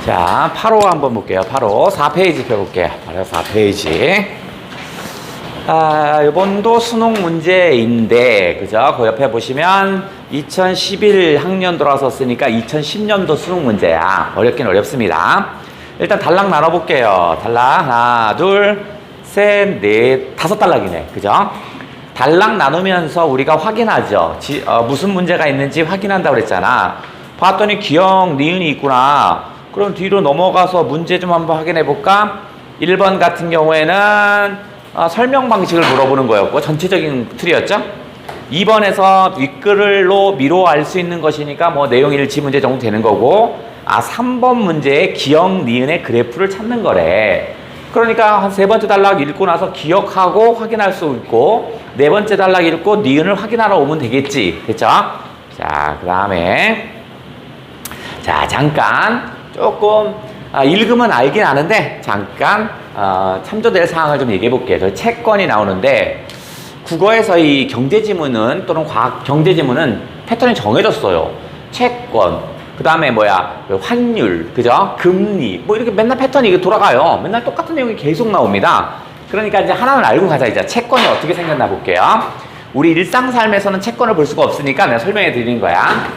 자, 8호 한번 볼게요. 8호 4페이지 펴볼게요. 바로 4페이지. 이번도 수능 문제인데, 그죠? 그 옆에 보시면 2011 학년도라서 쓰니까 2010년도 수능 문제야. 어렵긴 어렵습니다. 일단 단락 나눠볼게요. 단락 하나, 둘, 셋, 넷, 5단락이네. 그죠? 단락 나누면서 우리가 확인하죠. 무슨 문제가 있는지 확인한다고 그랬잖아. 봤더니 기억, 니은이 있구나. 그럼 뒤로 넘어가서 문제 좀 한번 확인해 볼까? 1번 같은 경우에는 설명 방식을 물어보는 거였고 전체적인 틀이었죠? 2번에서 윗글로 미로 알 수 있는 것이니까 뭐 내용 일치 문제 정도 되는 거고 3번 문제의 기억, 니은의 그래프를 찾는 거래. 그러니까 한 3번째 단락 읽고 나서 기억하고 확인할 수 있고 4번째 단락 읽고 니은을 확인하러 오면 되겠지. 됐죠? 자, 그 다음에 자, 잠깐 조금 읽으면 알긴 아는데 잠깐 참조될 사항을 좀 얘기해 볼게요. 저 채권이 나오는데 국어에서 이 경제지문은 또는 과학 경제지문은 패턴이 정해졌어요. 채권, 그 다음에 환율, 그죠? 금리, 뭐 이렇게 맨날 패턴이 돌아가요. 맨날 똑같은 내용이 계속 나옵니다. 그러니까 이제 하나는 알고 가자. 이제 채권이 어떻게 생겼나 볼게요. 우리 일상 삶에서는 채권을 볼 수가 없으니까 내가 설명해 드리는 거야.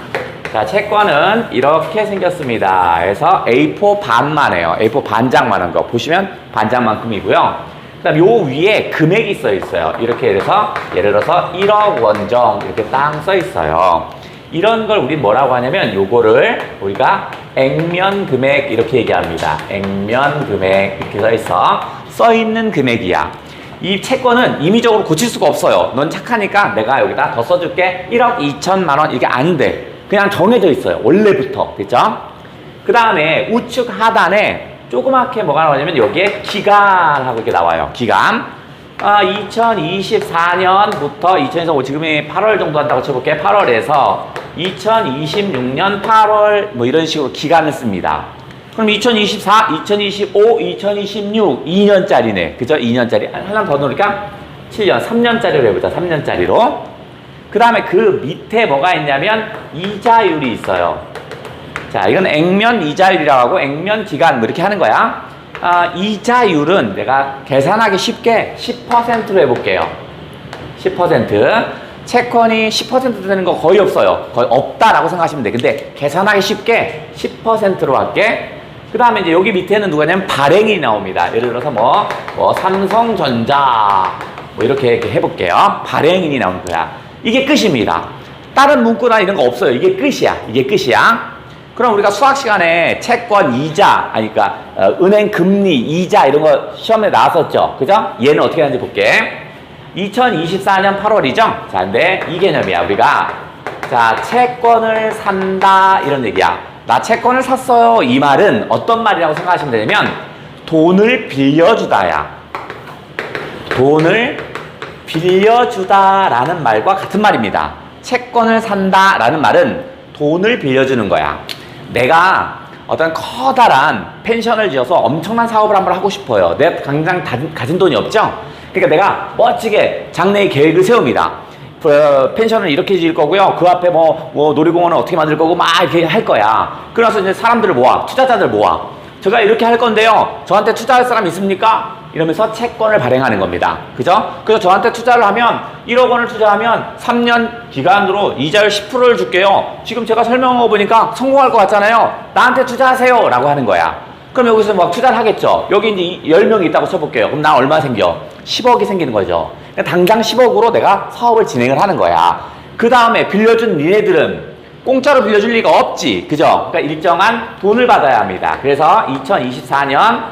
자, 채권은 이렇게 생겼습니다. 그래서 A4 반만 해요. A4 반장만한 거. 보시면 반장만큼이고요. 그 다음 요 위에 금액이 써 있어요. 이렇게 해서 예를 들어서 1억 원정 이렇게 딱 써 있어요. 이런 걸 우리 뭐라고 하냐면 요거를 우리가 액면 금액 이렇게 얘기합니다. 액면 금액 이렇게 써 있는 금액이야. 이 채권은 임의적으로 고칠 수가 없어요. 넌 착하니까 내가 여기다 더 써줄게. 1억 2천만 원 이게 안 돼. 그냥 정해져 있어요. 원래부터. 됐죠? 그 다음에 우측 하단에 조그맣게 뭐가 나오냐면 여기에 기간하고 이렇게 나와요. 기간. 2024년부터 2025 지금이 8월 정도 한다고 쳐볼게요. 8월에서 2026년 8월 뭐 이런 식으로 기간을 씁니다. 그럼 2024, 2025, 2026 2년짜리네. 그죠? 2년짜리. 하나 더 넣으니까 7년, 3년짜리로 해보자. 3년짜리로. 그 다음에 그 밑에 뭐가 있냐면 이자율이 있어요. 자, 이건 액면 이자율이라고 하고 액면 기간 뭐 이렇게 하는 거야. 이자율은 내가 계산하기 쉽게 10%로 해볼게요. 10%. 채권이 10% 되는 거 거의 없어요. 거의 없다라고 생각하시면 돼. 근데 계산하기 쉽게 10%로 할게. 그 다음에 이제 여기 밑에는 누가냐면 발행이 나옵니다. 예를 들어서 삼성전자 뭐 이렇게 해볼게요. 발행인이 나오는 거야. 이게 끝입니다. 다른 문구나 이런 거 없어요. 이게 끝이야. 이게 끝이야. 그럼 우리가 수학 시간에 채권 이자, 그러니까 은행 금리 이자 이런 거 시험에 나왔었죠. 그죠? 얘는 어떻게 하는지 볼게. 2024년 8월이죠? 자, 근데 이 개념이야. 우리가 자, 채권을 산다 이런 얘기야. 나 채권을 샀어요. 이 말은 어떤 말이라고 생각하시면 되냐면 돈을 빌려주다야. 돈을 빌려주다라는 말과 같은 말입니다. 채권을 산다라는 말은 돈을 빌려주는 거야. 내가 어떤 커다란 펜션을 지어서 엄청난 사업을 한번 하고 싶어요. 내가 당장 가진 돈이 없죠? 그러니까 내가 멋지게 장래의 계획을 세웁니다. 펜션을 이렇게 지을 거고요. 그 앞에 놀이공원을 어떻게 만들 거고 막 이렇게 할 거야. 그래서 이제 사람들을 모아, 투자자들 모아. 제가 이렇게 할 건데요. 저한테 투자할 사람 있습니까? 이러면서 채권을 발행하는 겁니다. 그죠? 그래서 저한테 투자를 하면 1억 원을 투자하면 3년 기간으로 이자율 10%를 줄게요. 지금 제가 설명하고 보니까 성공할 것 같잖아요. 나한테 투자하세요. 라고 하는 거야. 그럼 여기서 투자를 하겠죠. 여기 이제 10명이 있다고 쳐볼게요. 그럼 나 얼마 생겨? 10억이 생기는 거죠. 그러니까 당장 10억으로 내가 사업을 진행을 하는 거야. 그 다음에 빌려준 니네들은 공짜로 빌려줄 리가 없지. 그죠? 그러니까 일정한 돈을 받아야 합니다. 그래서 2024년,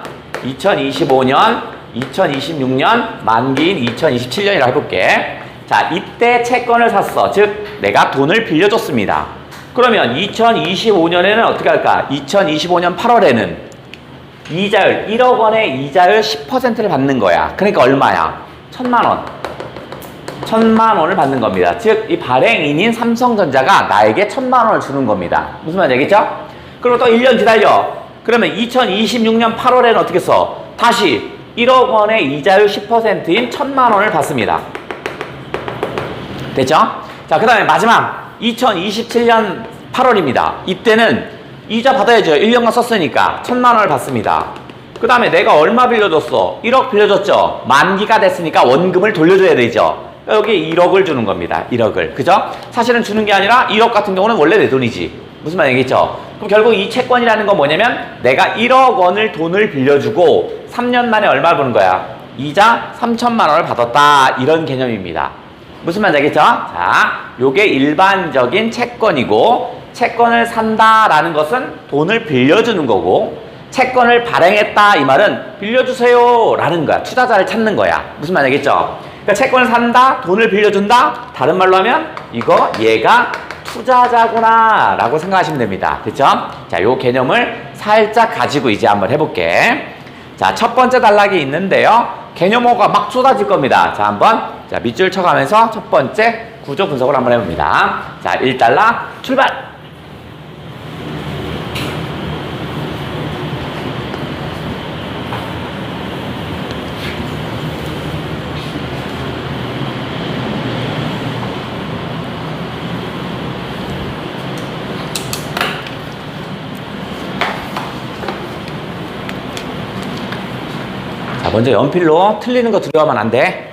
2025년, 2026년, 만기인 2027년이라고 해볼게. 자, 이때 채권을 샀어. 즉, 내가 돈을 빌려줬습니다. 그러면 2025년에는 어떻게 할까? 2025년 8월에는 이자율, 1억 원의 이자율 10%를 받는 거야. 그러니까 얼마야? 1,000만 원. 1,000만 원을 받는 겁니다. 즉, 이 발행인인 삼성전자가 나에게 1,000만 원을 주는 겁니다. 무슨 말인지 알겠죠? 그리고 또 1년 기다려. 그러면 2026년 8월에는 어떻게 써? 다시 1억 원의 이자율 10%인 1,000만 원을 받습니다. 됐죠? 자, 그 다음에 마지막 2027년 8월입니다. 이때는 이자 받아야죠. 1년간 썼으니까 1,000만 원을 받습니다. 그 다음에 내가 얼마 빌려줬어? 1억 빌려줬죠. 만기가 됐으니까 원금을 돌려줘야 되죠. 여기 1억을 주는 겁니다. 1억을. 그죠? 사실은 주는 게 아니라 1억 같은 경우는 원래 내 돈이지. 무슨 말이겠죠? 그럼 결국 이 채권이라는 건 뭐냐면 내가 1억 원을 돈을 빌려주고 3년 만에 얼마 버는 거야? 이자 3천만 원을 받았다. 이런 개념입니다. 무슨 말인지 알겠죠? 자, 요게 일반적인 채권이고 채권을 산다라는 것은 돈을 빌려주는 거고 채권을 발행했다 이 말은 빌려주세요 라는 거야. 투자자를 찾는 거야. 무슨 말인지 알겠죠? 그러니까 채권을 산다, 돈을 빌려준다. 다른 말로 하면 이거 얘가 투자자구나 라고 생각하시면 됩니다. 됐죠? 자, 요 개념을 살짝 가지고 이제 한번 해볼게. 자, 첫 번째 단락이 있는데요. 개념어가 막 쏟아질 겁니다. 자, 한번 자 밑줄 쳐가면서 첫 번째 구조 분석을 한번 해봅니다. 자, 1단락 출발! 자, 먼저 연필로 틀리는 거 두려워하면 안 돼.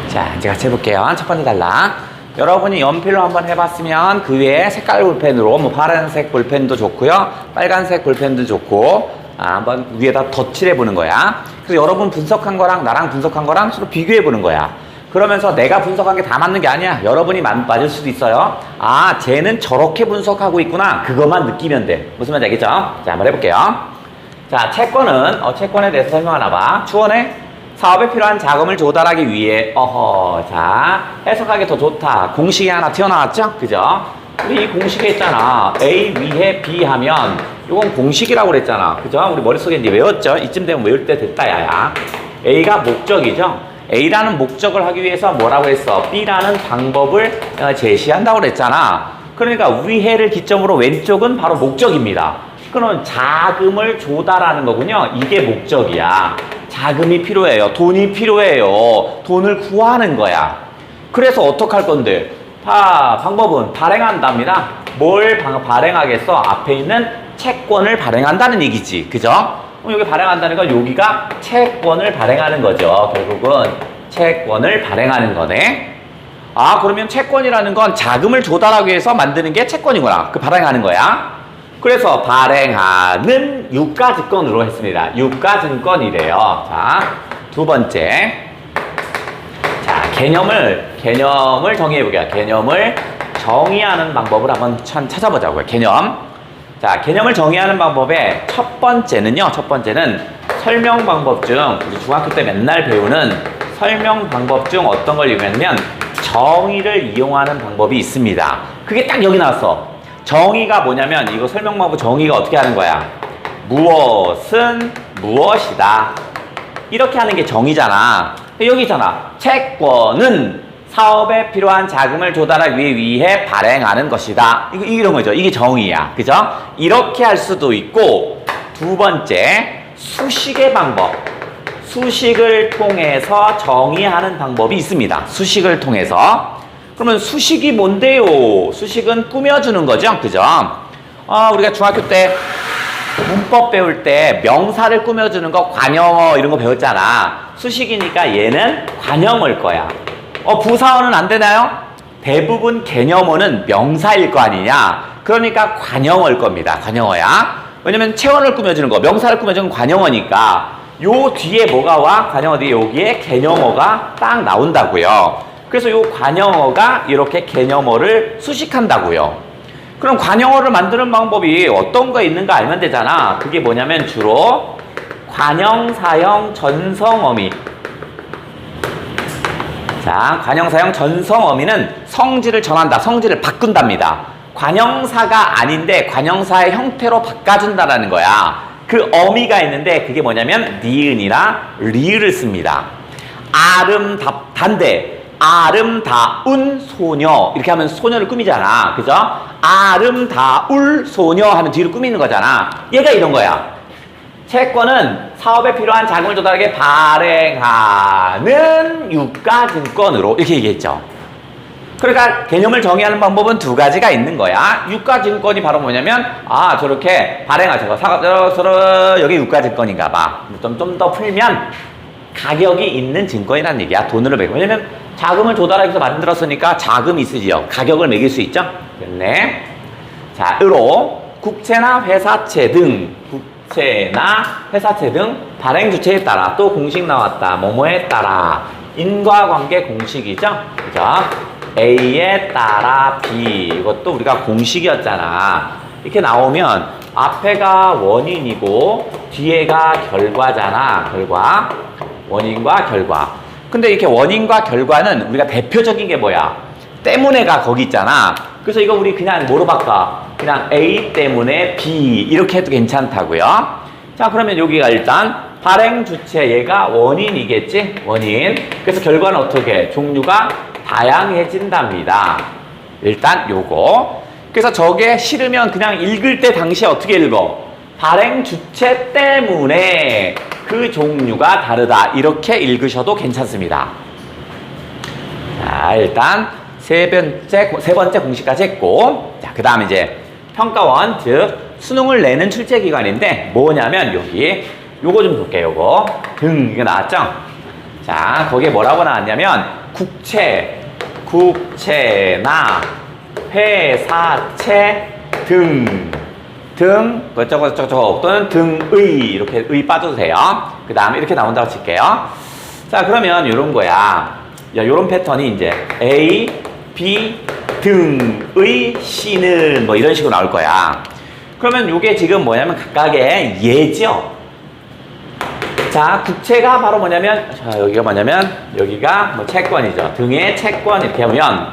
자, 이제 같이 해볼게요. 첫 번째 단락. 여러분이 연필로 한번 해봤으면 그 외에 색깔 볼펜으로 뭐 파란색 볼펜도 좋고요. 빨간색 볼펜도 좋고 한번 위에다 덧칠해보는 거야. 그래서 여러분 분석한 거랑 나랑 분석한 거랑 서로 비교해보는 거야. 그러면서 내가 분석한 게 다 맞는 게 아니야. 여러분이 맞을 수도 있어요. 아, 쟤는 저렇게 분석하고 있구나. 그것만 느끼면 돼. 무슨 말인지 알겠죠? 자, 한번 해볼게요. 자, 채권은 채권에 대해서 설명하나 봐. 추원해. 사업에 필요한 자금을 조달하기 위해 자, 해석하기 더 좋다. 공식이 하나 튀어나왔죠? 그죠? 우리 이 공식에 있잖아. A 위해 B 하면 이건 공식이라고 그랬잖아. 그죠? 우리 머릿속에 이제 외웠죠? 이쯤 되면 외울 때 됐다 야야. A가 목적이죠? A라는 목적을 하기 위해서 뭐라고 했어? B라는 방법을 제시한다고 그랬잖아. 그러니까 위해를 기점으로 왼쪽은 바로 목적입니다. 그럼 자금을 조달하는 거군요. 이게 목적이야. 자금이 필요해요. 돈이 필요해요. 돈을 구하는 거야. 그래서 어떡할 건데? 방법은 발행한답니다. 뭘 발행하겠어? 앞에 있는 채권을 발행한다는 얘기지. 그죠? 그럼 여기 발행한다는 건 여기가 채권을 발행하는 거죠. 결국은 채권을 발행하는 거네. 아, 그러면 채권이라는 건 자금을 조달하기 위해서 만드는 게 채권이구나. 그 발행하는 거야. 그래서 발행하는 유가증권으로 했습니다. 유가증권이래요. 자, 두 번째. 자, 개념을 정의해보게요. 개념을 정의하는 방법을 한번 찾아보자고요. 개념. 자, 개념을 정의하는 방법의 첫 번째는 설명 방법 중, 우리 중학교 때 맨날 배우는 설명 방법 중 어떤 걸 이용하냐면 정의를 이용하는 방법이 있습니다. 그게 딱 여기 나왔어. 정의가 뭐냐면 이거 설명 방법 정의가 어떻게 하는 거야? 무엇은 무엇이다. 이렇게 하는 게 정의잖아. 여기 있잖아. 채권은 사업에 필요한 자금을 조달하기 위해 발행하는 것이다. 이런 거죠. 이게 정의야. 그죠? 이렇게 할 수도 있고, 두 번째, 수식의 방법. 수식을 통해서 정의하는 방법이 있습니다. 수식을 통해서. 그러면 수식이 뭔데요? 수식은 꾸며주는 거죠. 그죠? 우리가 중학교 때 문법 배울 때 명사를 꾸며주는 거, 관형어 이런 거 배웠잖아. 수식이니까 얘는 관형어일 거야. 부사어는 안 되나요? 대부분 개념어는 명사일 거 아니냐. 그러니까 관형어일 겁니다. 관형어야. 왜냐면 체원을 꾸며주는 거, 명사를 꾸며주는 관형어니까 요 뒤에 뭐가 와? 관형어 뒤에 여기에 개념어가 딱 나온다고요. 그래서 요 관형어가 이렇게 개념어를 수식한다고요. 그럼 관형어를 만드는 방법이 어떤 거 있는가 알면 되잖아. 그게 뭐냐면 주로 관형, 사형, 전성어미. 자, 관형, 사형, 전성어미는 성질을 전한다. 성질을 바꾼답니다. 관형사가 아닌데 관형사의 형태로 바꿔준다라는 거야. 그 어미가 있는데 그게 뭐냐면 니은이나 리을을 씁니다. 아름답단데 아름다운 소녀 이렇게 하면 소녀를 꾸미잖아. 그죠? 아름다울 소녀 하면 뒤로 꾸미는 거잖아. 얘가 이런 거야. 채권은 사업에 필요한 자금을 조달하게 발행하는 유가증권으로 이렇게 얘기했죠. 그러니까 개념을 정의하는 방법은 두 가지가 있는 거야. 유가증권이 바로 뭐냐면 저렇게 발행하죠. 여기 유가증권인가 봐. 좀 더 풀면 가격이 있는 증권이라는 얘기야. 돈으로 매고. 왜냐면 자금을 조달하기 위해서 만들었으니까 자금이 있으지요. 가격을 매길 수 있죠. 됐네. 자, 으로 국채나 회사채 등 발행 주체에 따라 또 공식 나왔다. 뭐뭐에 따라 인과관계 공식이죠. 그죠? A에 따라 B 이것도 우리가 공식이었잖아. 이렇게 나오면 앞에가 원인이고 뒤에가 결과잖아. 결과. 원인과 결과. 근데 이렇게 원인과 결과는 우리가 대표적인 게 뭐야? 때문에가 거기 있잖아. 그래서 이거 우리 그냥 뭐로 바꿔? 그냥 A 때문에 B 이렇게 해도 괜찮다고요. 자, 그러면 여기가 일단 발행 주체 얘가 원인이겠지? 원인. 그래서 결과는 어떻게? 종류가 다양해진답니다. 일단 요거. 그래서 저게 싫으면 그냥 읽을 때 당시에 어떻게 읽어? 발행 주체 때문에 그 종류가 다르다. 이렇게 읽으셔도 괜찮습니다. 자, 일단 세 번째 공식까지 했고, 자, 그 다음에 이제 평가원, 즉 수능을 내는 출제기관인데 뭐냐면 여기 요거 좀 볼게요. 요거 등 이거 나왔죠? 자, 거기에 뭐라고 나왔냐면 국채나 회사채 등 저거 또는 등의 이렇게 의 빠져도 돼요. 그 다음에 이렇게 나온다고 칠게요. 자, 그러면 요런 거야. 요런 패턴이 이제 A, B 등의 C는 뭐 이런 식으로 나올 거야. 그러면 요게 지금 뭐냐면 각각의 예죠. 자, 국채가 바로 뭐냐면, 자, 여기가 뭐냐면, 여기가 뭐 채권이죠. 등의 채권 이렇게 하면,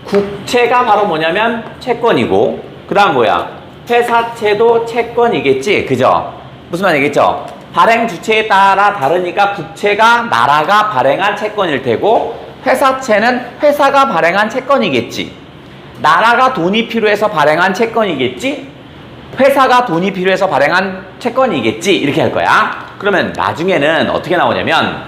국채가 바로 뭐냐면 채권이고, 그 다음 뭐야? 회사채도 채권이겠지. 그죠? 무슨 말이겠죠? 발행 주체에 따라 다르니까 국채가 나라가 발행한 채권일 테고, 회사채는 회사가 발행한 채권이겠지. 나라가 돈이 필요해서 발행한 채권이겠지. 회사가 돈이 필요해서 발행한 채권이겠지. 이렇게 할 거야. 그러면 나중에는 어떻게 나오냐면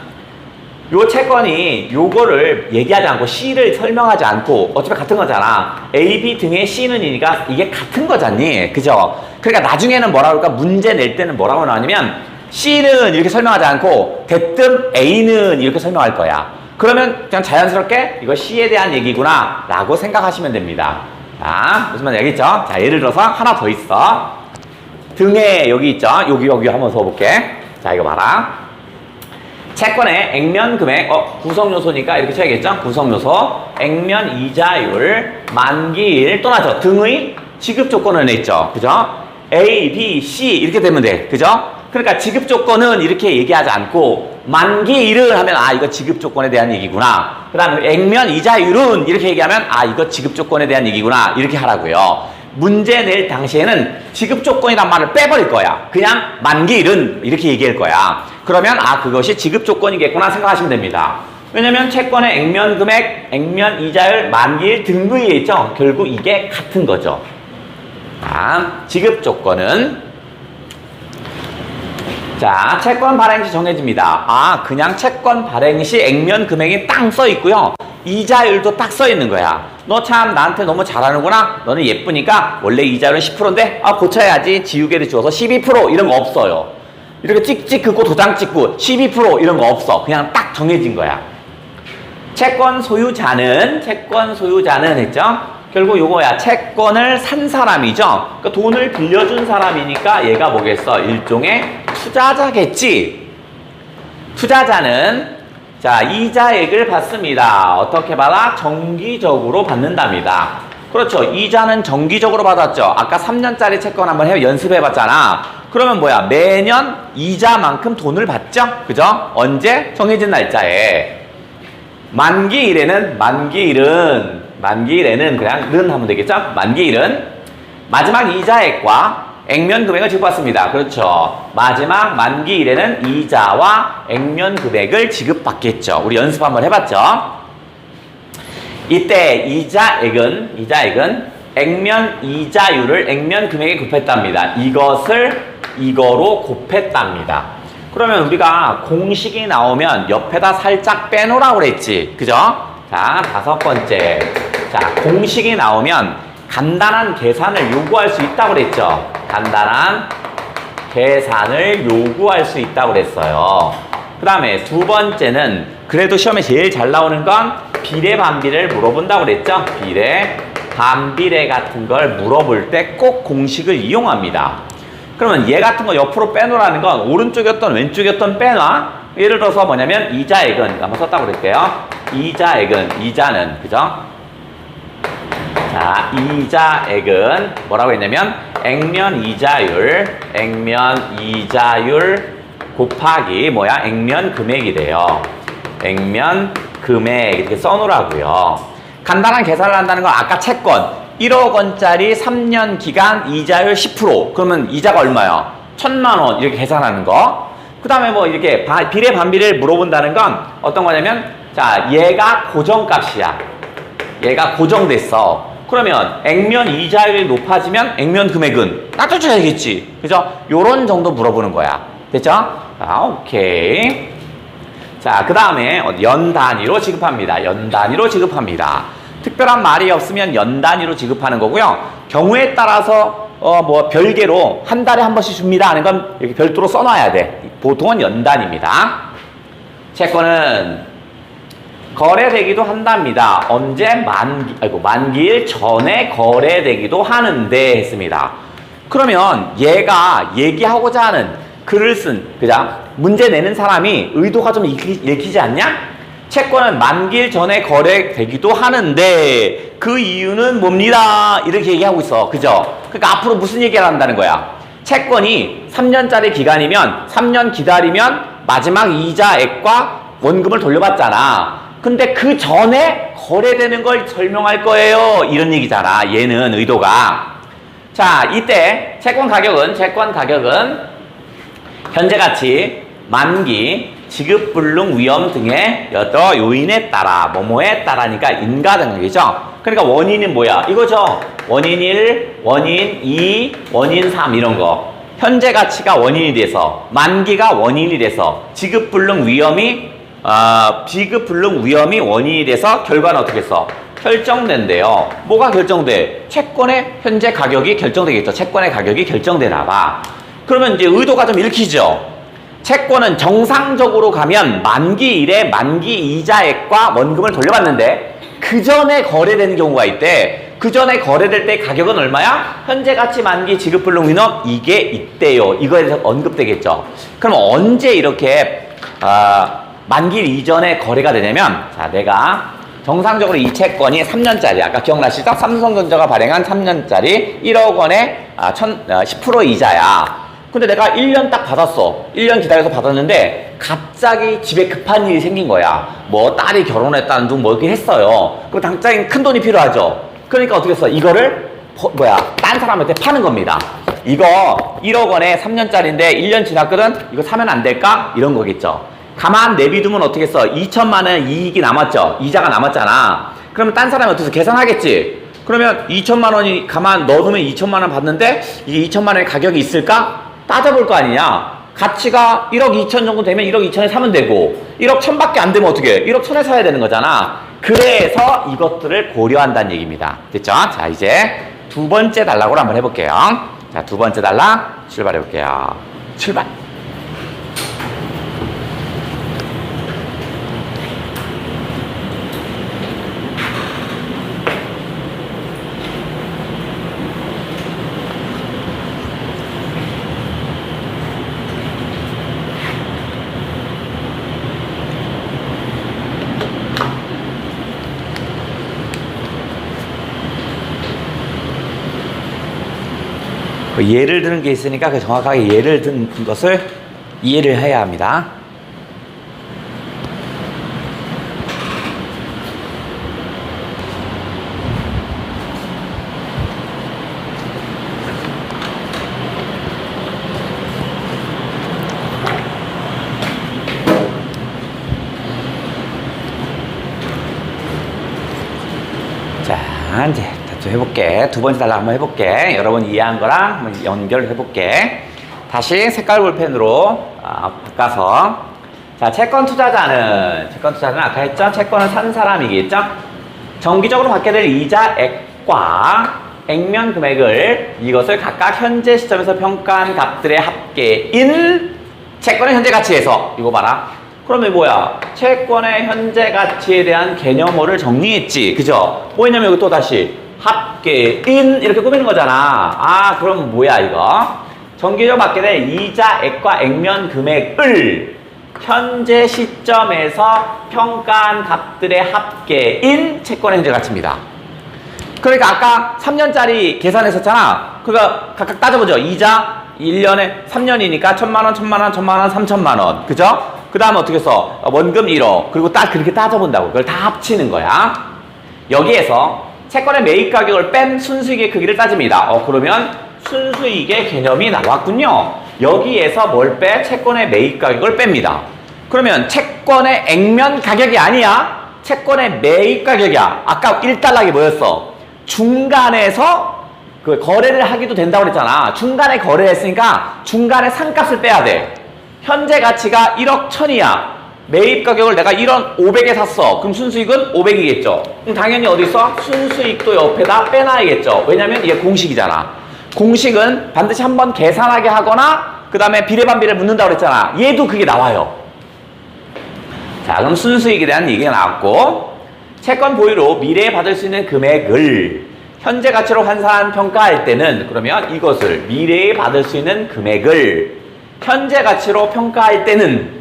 요 채권이 요거를 얘기하지 않고 C를 설명하지 않고 어차피 같은 거잖아. A, B 등의 C는이니까 이게 같은 거잖니. 그죠? 그러니까 나중에는 뭐라고 할까? 문제 낼 때는 뭐라고 나오냐면 C는 이렇게 설명하지 않고 대뜸 A는 이렇게 설명할 거야. 그러면 그냥 자연스럽게 이거 C에 대한 얘기구나 라고 생각하시면 됩니다. 자, 무슨 말인지 알겠죠? 자, 예를 들어서 하나 더 있어. 등에 여기 있죠? 여기 한번 써볼게. 자, 이거 봐라. 채권의 액면 금액, 구성요소니까 이렇게 쳐야겠죠? 구성요소, 액면 이자율, 만기일, 또 나죠? 등의 지급 조건을 냈죠? 그죠? A, B, C 이렇게 되면 돼. 그죠? 그러니까 지급 조건은 이렇게 얘기하지 않고 만기일을 하면 이거 지급 조건에 대한 얘기구나. 그 다음에 액면 이자율은 이렇게 얘기하면 이거 지급 조건에 대한 얘기구나. 이렇게 하라고요. 문제 낼 당시에는 지급 조건이란 말을 빼버릴 거야. 그냥 만기일은 이렇게 얘기할 거야. 그러면 그것이 지급 조건이겠구나 생각하시면 됩니다. 왜냐면 채권의 액면 금액, 액면 이자율, 만기일 등급이 있죠. 결국 이게 같은 거죠. 지급 조건은 자, 채권 발행 시 정해집니다. 그냥 채권 발행 시 액면 금액이 딱 써 있고요. 이자율도 딱 써 있는 거야. 너 참 나한테 너무 잘하는구나. 너는 예쁘니까 원래 이자율은 10%인데 고쳐야지. 지우개를 주어서 12% 이런 거 없어요. 이렇게 찍찍 긋고 도장 찍고 12% 이런 거 없어. 그냥 딱 정해진 거야. 채권 소유자는 했죠. 결국 요거야. 채권을 산 사람이죠. 그러니까 돈을 빌려준 사람이니까 얘가 뭐겠어? 일종의 투자자겠지. 투자자는 자, 이자액을 받습니다. 어떻게 받아? 정기적으로 받는답니다. 그렇죠. 이자는 정기적으로 받았죠. 아까 3년짜리 채권 한번 연습해봤잖아. 그러면 뭐야? 매년 이자만큼 돈을 받죠? 그죠? 언제? 정해진 날짜에. 만기일에는 그냥 는 하면 되겠죠? 만기일은 마지막 이자액과 액면 금액을 지급받습니다. 그렇죠. 마지막 만기일에는 이자와 액면 금액을 지급받겠죠. 우리 연습 한번 해봤죠? 이때 이자액은 액면 이자율을 액면 금액에 곱했답니다. 이거로 곱했답니다. 그러면 우리가 공식이 나오면 옆에다 살짝 빼놓으라고 그랬지. 그죠? 자, 5번째. 자, 공식이 나오면 간단한 계산을 요구할 수 있다고 그랬죠. 간단한 계산을 요구할 수 있다고 그랬어요. 그 다음에 2번째는 그래도 시험에 제일 잘 나오는 건 비례 반비례를 물어본다고 그랬죠. 비례 반비례 같은 걸 물어볼 때 꼭 공식을 이용합니다. 그러면 얘 같은 거 옆으로 빼놓으라는 건 오른쪽이었던 왼쪽이었던 빼놔. 예를 들어서 뭐냐면 이자액은 한번 썼다고 그럴게요. 이자는 그죠? 자, 이자액은 뭐라고 했냐면 액면 이자율 곱하기 뭐야? 액면 금액이 돼요. 액면 금액 이렇게 써놓으라고요. 간단한 계산을 한다는 건 아까 채권 1억 원짜리 3년 기간 이자율 10%. 그러면 이자가 얼마야? 1,000만 원 이렇게 계산하는 거. 그 다음에 뭐 이렇게 비례 반비례를 물어본다는 건 어떤 거냐면 자, 얘가 고정값이야. 얘가 고정됐어. 그러면 액면 이자율이 높아지면 액면 금액은 낮춰줘야겠지. 그죠? 요런 정도 물어보는 거야. 됐죠? 아, 오케이. 자, 그 다음에 연 단위로 지급합니다. 특별한 말이 없으면 연 단위로 지급하는 거고요. 경우에 따라서 뭐 별개로 한 달에 한 번씩 줍니다 하는 건 이렇게 별도로 써놔야 돼. 보통은 연 단위입니다. 채권은 거래되기도 한답니다. 언제? 만기일 전에 거래되기도 하는데 했습니다. 그러면 얘가 얘기하고자 하는 글을 쓴, 그죠? 문제 내는 사람이 의도가 좀 읽히지 않냐? 채권은 만기일 전에 거래되기도 하는데 그 이유는 뭡니다. 이렇게 얘기하고 있어. 그죠? 그러니까 앞으로 무슨 얘기를 한다는 거야? 채권이 3년짜리 기간이면 3년 기다리면 마지막 이자액과 원금을 돌려받잖아. 근데 그 전에 거래되는 걸 설명할 거예요. 이런 얘기잖아. 얘는 의도가. 자, 이때 채권 가격은 현재 가치, 만기, 지급 불능 위험 등의 여러 요인에 따라 뭐뭐에 따라니까 인과등이죠. 그러니까 원인은 뭐야? 이거죠. 원인 1, 원인 2, 원인 3 이런 거. 현재 가치가 원인이 돼서 만기가 원인이 돼서 지급 불능 위험이 원인이 돼서 결과는 어떻게 했어? 결정된대요. 뭐가 결정돼? 채권의 현재 가격이 결정되겠죠. 채권의 가격이 결정되나 봐. 그러면 이제 의도가 좀 읽히죠. 채권은 정상적으로 가면 만기일에 만기 이자액과 원금을 돌려받는데 그 전에 거래되는 경우가 있대. 그 전에 거래될 때 가격은 얼마야? 현재 가치 만기 지급 불능 위험 이게 있대요. 이거에 대해서 언급되겠죠. 그럼 언제 이렇게 만기일 이전에 거래가 되냐면 자, 내가 정상적으로 이 채권이 3년짜리 아까 기억나시죠? 삼성전자가 발행한 3년짜리 1억 원에 10% 이자야. 근데 내가 1년 딱 받았어. 1년 기다려서 받았는데 갑자기 집에 급한 일이 생긴 거야. 뭐 딸이 결혼했다는 둥 뭐 이렇게 했어요. 그럼 당장 큰 돈이 필요하죠. 그러니까 어떻게 했어? 이거를 딴 사람한테 파는 겁니다. 이거 1억 원에 3년짜리인데 1년 지났거든? 이거 사면 안 될까? 이런 거겠죠. 가만 내비두면 어떻게 했어? 2천만 원 이익이 남았죠. 이자가 남았잖아. 그러면 딴 사람이 어떻게 해서 계산하겠지? 그러면 2천만 원이 가만 넣어두면 2천만 원 받는데 이게 2천만 원의 가격이 있을까? 따져볼 거 아니냐. 가치가 1억 2천 정도 되면 1억 2천에 사면 되고 1억 1,000밖에 안 되면 어떻게 해? 1억 1,000에 사야 되는 거잖아. 그래서 이것들을 고려한다는 얘기입니다. 됐죠? 자, 이제 두 번째 단락으로 한번 해볼게요. 자, 두 번째 단락 출발해볼게요. 출발! 예를 드는 게 있으니까 그 정확하게 예를 든 것을 이해를 해야 합니다. 자, 이제 또 해볼게. 두 번째 달락 한번 해볼게. 여러분 이해한 거랑 한번 연결해볼게. 다시 색깔 볼펜으로 바꿔서. 자, 채권 투자자는 아까 했죠? 채권을 산 사람이겠죠? 정기적으로 받게 될 이자액과 액면 금액을 이것을 각각 현재 시점에서 평가한 값들의 합계인 채권의 현재 가치에서 이거 봐라. 그러면 뭐야? 채권의 현재 가치에 대한 개념어를 정리했지. 그죠? 뭐냐면 여기 또 다시 합계인 이렇게 꾸미는 거잖아. 아, 그럼 뭐야 이거? 정기적으로 받게 될 이자액과 액면 금액을 현재 시점에서 평가한 값들의 합계인 채권의 현재 가치입니다. 그러니까 아까 3년짜리 계산했었잖아. 그러니까 각각 따져보죠. 이자 1년에 3년이니까 1,000만원, 1,000만원, 1,000만원, 3,000만원. 그죠? 그 다음에 어떻게 써? 원금 1억. 그리고 딱 그렇게 따져본다고. 그걸 다 합치는 거야. 여기에서 채권의 매입 가격을 뺀 순수익의 크기를 따집니다. 그러면 순수익의 개념이 나왔군요. 여기에서 뭘 빼? 채권의 매입 가격을 뺍니다. 그러면 채권의 액면 가격이 아니야. 채권의 매입 가격이야. 아까 1달러이 뭐였어? 중간에서 그 거래를 하기도 된다고 그랬잖아. 중간에 거래를 했으니까 중간에 상값을 빼야 돼. 현재 가치가 1억 1,000이야. 매입 가격을 내가 1억 500에 샀어. 그럼 순수익은 500이겠죠. 그럼 당연히 어디 있어? 순수익도 옆에다 빼놔야겠죠. 왜냐면 이게 공식이잖아. 공식은 반드시 한번 계산하게 하거나 그 다음에 비례반비를 묻는다고 그랬잖아. 얘도 그게 나와요. 자, 그럼 순수익에 대한 얘기가 나왔고, 채권 보유로 미래에 받을 수 있는 금액을 현재 가치로 환산 평가할 때는 그러면 이것을 미래에 받을 수 있는 금액을 현재 가치로 평가할 때는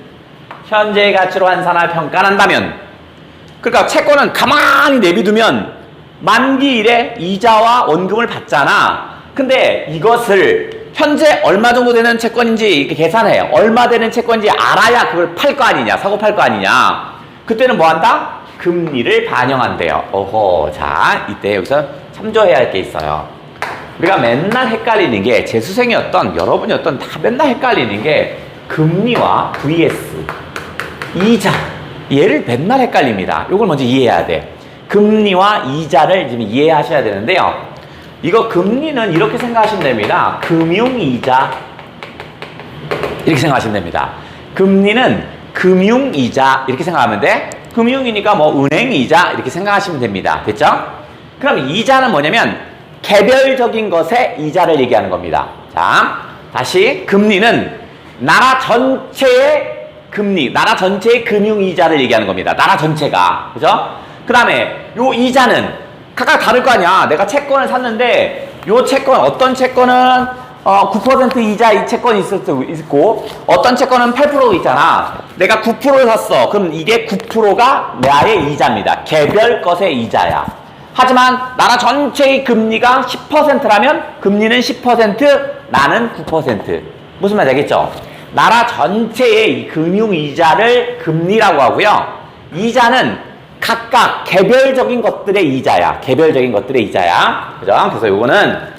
현재 가치로 환산할 평가한다면, 그러니까 채권은 가만히 내비두면 만기 일에 이자와 원금을 받잖아. 근데 이것을 현재 얼마 정도 되는 채권인지 이렇게 계산해. 얼마 되는 채권인지 알아야 그걸 팔 거 아니냐. 사고 팔 거 아니냐. 그때는 뭐 한다? 금리를 반영한대요. 오호. 자, 이때 여기서 참조해야 할 게 있어요. 우리가 맨날 헷갈리는 게, 재수생이었던 여러분이었던 다 맨날 헷갈리는 게 금리와 vs 이자. 얘를 맨날 헷갈립니다. 이걸 먼저 이해해야 돼. 금리와 이자를 지금 이해하셔야 되는데요. 이거 금리는 이렇게 생각하시면 됩니다. 금융이자 이렇게 생각하시면 됩니다. 금리는 금융이자 이렇게 생각하면 돼. 금융이니까 뭐 은행이자 이렇게 생각하시면 됩니다. 됐죠? 그럼 이자는 뭐냐면 개별적인 것의 이자를 얘기하는 겁니다. 자, 다시 금리는 나라 전체의 금리, 나라 전체의 금융이자를 얘기하는 겁니다. 나라 전체가. 그죠? 그 다음에 요 이자는 각각 다를 거 아니야. 내가 채권을 샀는데 요 채권, 어떤 채권은 9% 이자 이 채권이 있고 어떤 채권은 8% 있잖아. 내가 9%를 샀어. 그럼 이게 9%가 나의 이자입니다. 개별 것의 이자야. 하지만 나라 전체의 금리가 10%라면 금리는 10%, 나는 9%. 무슨 말인지 알겠죠? 나라 전체의 금융이자를 금리라고 하고요. 이자는 각각 개별적인 것들의 이자야. 개별적인 것들의 이자야. 그죠? 그래서 요거는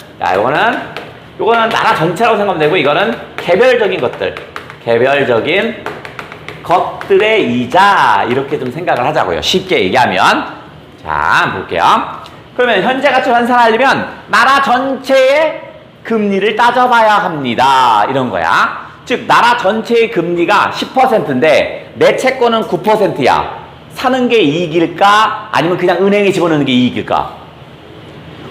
나라 전체라고 생각하면 되고, 이거는 개별적인 것들. 개별적인 것들의 이자. 이렇게 좀 생각을 하자고요. 쉽게 얘기하면. 자, 볼게요. 그러면 현재 가치로 환산하려면 나라 전체의 금리를 따져봐야 합니다. 이런 거야. 즉, 나라 전체의 금리가 10%인데 내 채권은 9%야. 사는 게 이익일까? 아니면 그냥 은행에 집어넣는 게 이익일까?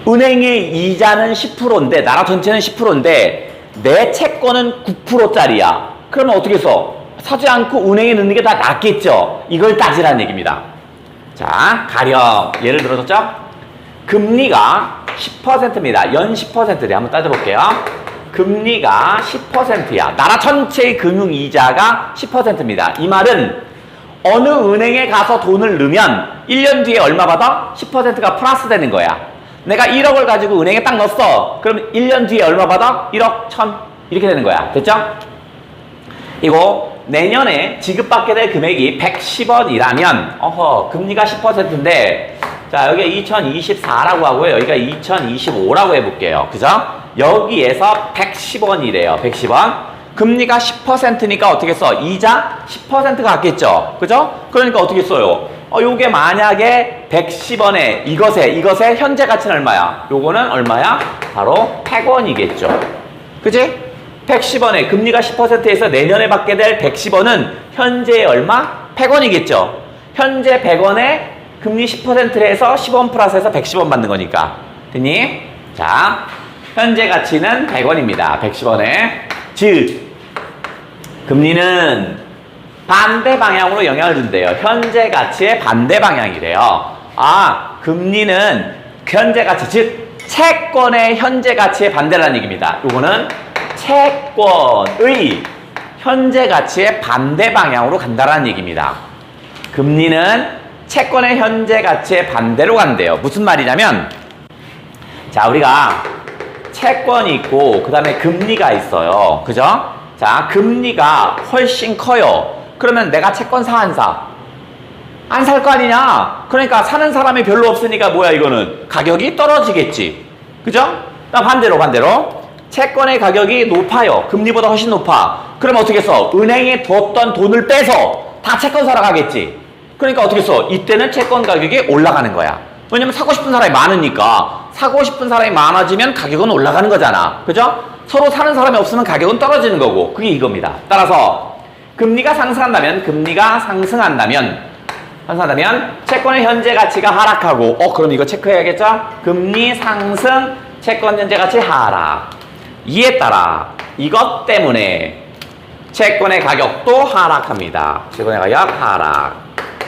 은행의 이자는 10%인데, 나라 전체는 10%인데, 내 채권은 9%짜리야. 그러면 어떻게 써? 사지 않고 은행에 넣는 게 다 낫겠죠? 이걸 따지라는 얘기입니다. 자, 가령, 예를 들어줬죠? 금리가 10%입니다. 연 10%래. 한번 따져볼게요. 금리가 10%야. 나라 전체의 금융이자가 10%입니다. 이 말은 어느 은행에 가서 돈을 넣으면 1년 뒤에 얼마 받아? 10%가 플러스 되는 거야. 내가 1억을 가지고 은행에 딱 넣었어. 그럼 1년 뒤에 얼마 받아? 1억 1000 이렇게 되는 거야. 됐죠? 이거 내년에 지급받게 될 금액이 110원이라면 어허 금리가 10%인데 자 여기 2024라고 하고요. 여기가 2025라고 해볼게요. 그죠? 여기에서 110원이래요. 110원. 금리가 10%니까 어떻게 써? 이자 10% 같겠죠? 그죠? 그러니까 어떻게 써요? 요게 만약에 110원에 이것의 현재 가치는 얼마야? 요거는 얼마야? 바로 100원이겠죠. 그지? 110원에 금리가 10%에서 내년에 받게 될 110원은 현재 얼마? 100원이겠죠. 현재 100원에 금리 10%를 해서 10원 플러스해서 110원 받는 거니까. 됐니? 자, 현재 가치는 100원입니다. 110원에. 즉, 금리는 반대 방향으로 영향을 준대요. 현재 가치의 반대 방향이래요. 아, 금리는 현재 가치, 즉 채권의 현재 가치의 반대라는 얘기입니다. 요거는 채권의 현재 가치의 반대 방향으로 간다라는 얘기입니다. 금리는 채권의 현재 가치의 반대로 간대요. 무슨 말이냐면 자, 우리가 채권이 있고 그 다음에 금리가 있어요. 그죠? 자, 금리가 훨씬 커요. 그러면 내가 채권 사, 안 사? 안 살 거 아니냐? 그러니까 사는 사람이 별로 없으니까 뭐야 이거는? 가격이 떨어지겠지. 그죠? 반대로 채권의 가격이 높아요. 금리보다 훨씬 높아. 그럼 어떻게 써? 은행에 뒀던 돈을 빼서 다 채권 사러 가겠지. 그러니까 어떻게 써? 이때는 채권 가격이 올라가는 거야. 왜냐면 사고 싶은 사람이 많으니까. 사고 싶은 사람이 많아지면 가격은 올라가는 거잖아. 그죠? 서로 사는 사람이 없으면 가격은 떨어지는 거고. 그게 이겁니다. 따라서 금리가 상승한다면 채권의 현재 가치가 하락하고 그럼 이거 체크해야겠죠? 금리 상승, 채권 현재 가치 하락. 이에 따라 이것 때문에 채권의 가격도 하락합니다. 채권의 가격 하락.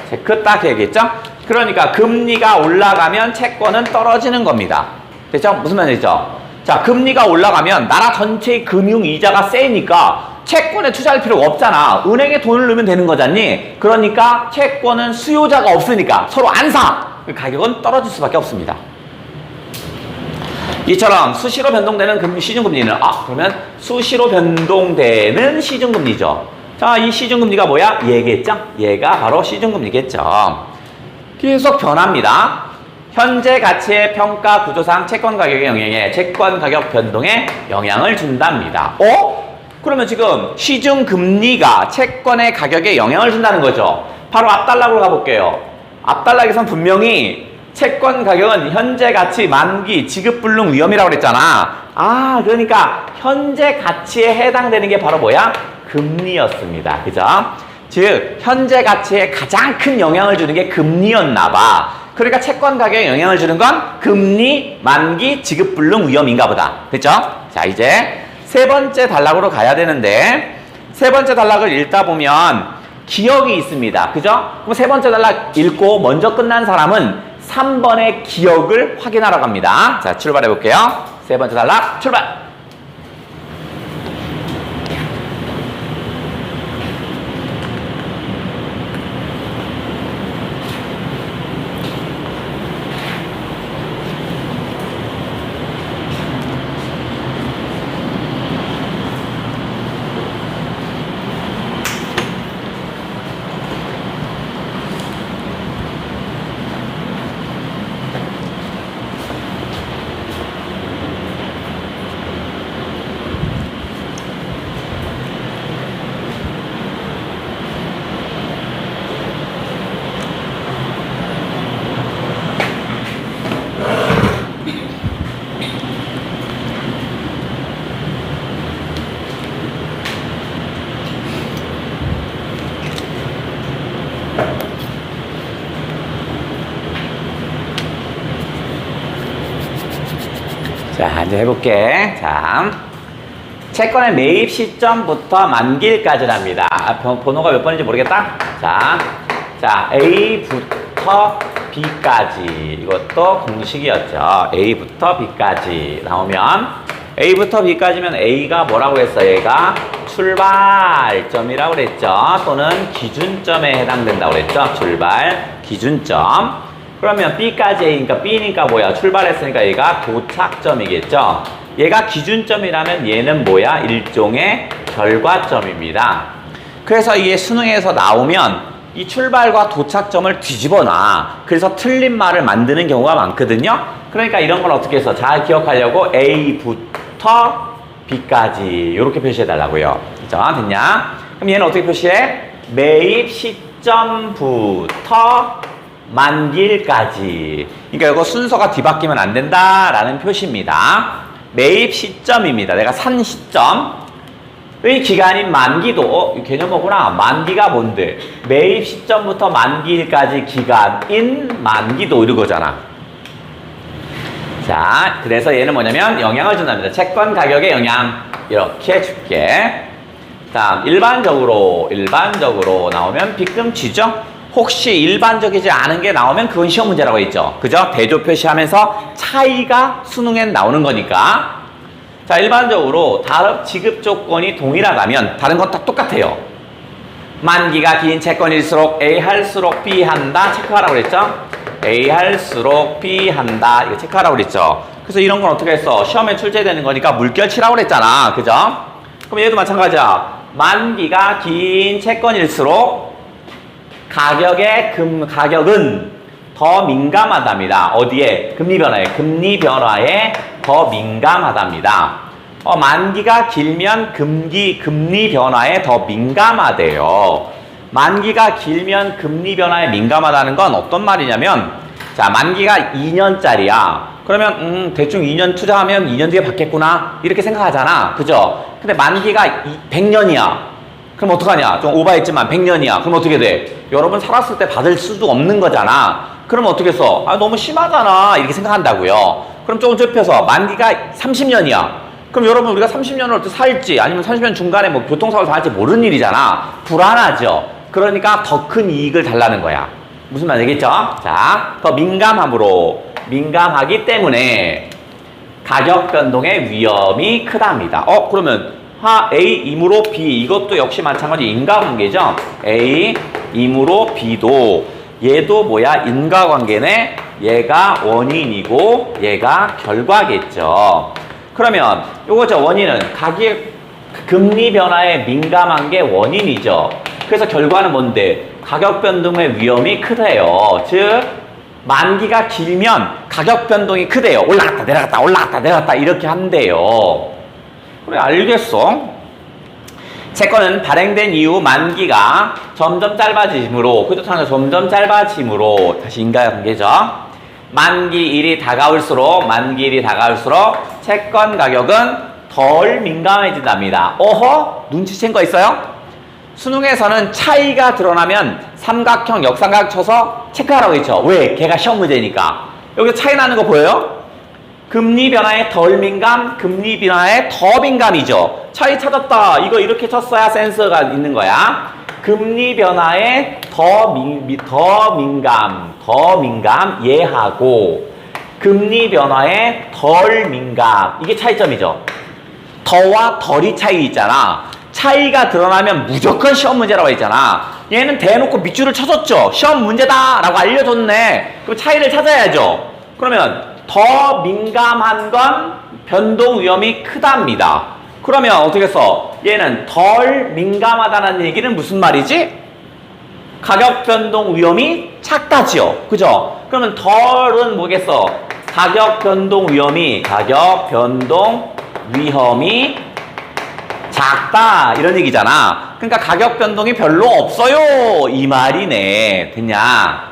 체크 딱 해야겠죠? 그러니까 금리가 올라가면 채권은 떨어지는 겁니다. 됐죠? 무슨 말이죠? 자, 금리가 올라가면 나라 전체의 금융이자가 세니까 채권에 투자할 필요가 없잖아. 은행에 돈을 넣으면 되는 거잖니? 그러니까 채권은 수요자가 없으니까 서로 안 사! 가격은 떨어질 수밖에 없습니다. 이처럼 수시로 변동되는 시중금리는 그러면 수시로 변동되는 시중금리죠. 자, 이 시중금리가 뭐야? 얘겠죠? 얘가 바로 시중금리겠죠. 계속 변합니다. 현재 가치의 평가 구조상 채권 가격의 영향에 채권 가격 변동에 영향을 준답니다. 그러면 지금 시중금리가 채권의 가격에 영향을 준다는 거죠. 바로 앞단락으로 가볼게요. 앞단락에선 분명히 채권 가격은 현재 가치 만기 지급불능 위험이라고 그랬잖아. 그러니까 현재 가치에 해당되는 게 바로 뭐야? 금리였습니다. 그죠? 즉 현재 가치에 가장 큰 영향을 주는 게 금리였나 봐. 그러니까 채권 가격에 영향을 주는 건 금리, 만기, 지급불능 위험인가 보다. 됐죠? 자, 이제 세 번째 단락으로 가야 되는데 세 번째 단락을 읽다 보면 기억이 있습니다. 그죠? 그럼 세 번째 단락 읽고 먼저 끝난 사람은 3번의 기억을 확인하러 갑니다. 자, 출발해 볼게요. 세 번째 단락 출발! 자, 이제 해볼게. 자, 채권의 매입 시점부터 만기일까지랍니다. 번호가 몇 번인지 모르겠다. 자, A부터 B까지. 이것도 공식이었죠. A부터 B까지 나오면 A부터 B까지면 A가 뭐라고 했어? 얘가 출발점이라고 그랬죠. 또는 기준점에 해당된다고 그랬죠. 출발, 기준점. 그러면 B까지 A니까 B니까 뭐야? 출발했으니까 얘가 도착점이겠죠? 얘가 기준점이라면 얘는 뭐야? 일종의 결과점입니다. 그래서 이게 수능에서 나오면 이 출발과 도착점을 뒤집어 놔. 그래서 틀린 말을 만드는 경우가 많거든요. 그러니까 이런 걸 어떻게 해서 잘 기억하려고 A부터 B까지 이렇게 표시해 달라고요. 그죠? 됐냐? 그럼 얘는 어떻게 표시해? 매입 시점부터 만기일까지. 그러니까 이거 순서가 뒤바뀌면 안 된다라는 표시입니다. 매입 시점입니다. 내가 산 시점의 기간인 만기도 이 개념 뭐구나. 만기가 뭔데? 매입 시점부터 만기일까지 기간인 만기도 이거잖아. 자, 그래서 얘는 뭐냐면 영향을 준답니다. 채권 가격에 영향 이렇게 줄게. 다음 일반적으로 나오면 빗금치죠. 혹시 일반적이지 않은 게 나오면 그건 시험 문제라고 했죠. 그죠? 대조 표시하면서 차이가 수능엔 나오는 거니까. 자, 일반적으로 다른 지급 조건이 동일하다면 다른 건 다 똑같아요. 만기가 긴 채권일수록 A 할수록 B 한다. 체크하라고 그랬죠? A 할수록 B 한다. 이거 체크하라고 그랬죠? 그래서 이런 건 어떻게 했어? 시험에 출제되는 거니까 물결치라고 그랬잖아. 그죠? 그럼 얘도 마찬가지야. 만기가 긴 채권일수록 가격은 더 민감하답니다. 어디에? 금리 변화에 더 민감하답니다. 만기가 길면 금리 변화에 더 민감하대요. 만기가 길면 금리 변화에 민감하다는 건 어떤 말이냐면, 자, 만기가 2년짜리야. 그러면 대충 2년 투자하면 2년 뒤에 받겠구나 이렇게 생각하잖아. 그죠? 근데 만기가 100년이야. 그럼 어떡하냐? 좀 오버했지만 100년이야. 그럼 어떻게 돼? 여러분 살았을 때 받을 수도 없는 거잖아. 그럼 어떻게 써? 너무 심하잖아. 이렇게 생각한다고요. 그럼 조금 좁혀서 만기가 30년이야. 그럼 여러분 우리가 30년을 어떻게 살지 아니면 30년 중간에 뭐 교통사고를 당할지 모르는 일이잖아. 불안하죠. 그러니까 더 큰 이익을 달라는 거야. 무슨 말이겠죠? 자, 더 민감하기 때문에 가격 변동의 위험이 크답니다. 그러면 A이므로 B 이것도 역시 마찬가지 인과관계죠. A이므로 B도 얘도 뭐야? 인과관계네. 얘가 원인이고 얘가 결과겠죠. 그러면 요거죠. 원인은 금리 변화에 민감한 게 원인이죠. 그래서 결과는 뭔데? 가격 변동의 위험이 크대요. 즉 만기가 길면 가격 변동이 크대요. 올라갔다 내려갔다 올라갔다 내려갔다 이렇게 한대요. 그래, 알겠어. 채권은 발행된 이후 만기가 점점 짧아짐으로, 다시 인과관계죠. 만기일이 다가올수록 채권 가격은 덜 민감해진답니다. 눈치챈 거 있어요? 수능에서는 차이가 드러나면 삼각형, 역삼각 쳐서 체크하라고 했죠. 왜? 걔가 시험 문제니까. 여기서 차이 나는 거 보여요? 금리 변화에 덜 민감, 금리 변화에 더 민감이죠. 차이 찾았다. 이거 이렇게 쳤어야 센서가 있는 거야. 금리 변화에 더 민감 얘하고 금리 변화에 덜 민감 이게 차이점이죠. 더와 덜이 차이 있잖아. 차이가 드러나면 무조건 시험 문제라고 했잖아. 얘는 대놓고 밑줄을 쳐줬죠. 시험 문제다 라고 알려줬네. 그럼 차이를 찾아야죠. 그러면 더 민감한 건 변동 위험이 크답니다. 그러면 어떻게 써? 얘는 덜 민감하다는 얘기는 무슨 말이지? 가격 변동 위험이 작다지요. 그죠? 그러면 덜은 뭐겠어? 가격 변동 위험이 작다 이런 얘기잖아. 그러니까 가격 변동이 별로 없어요 이 말이네. 됐냐?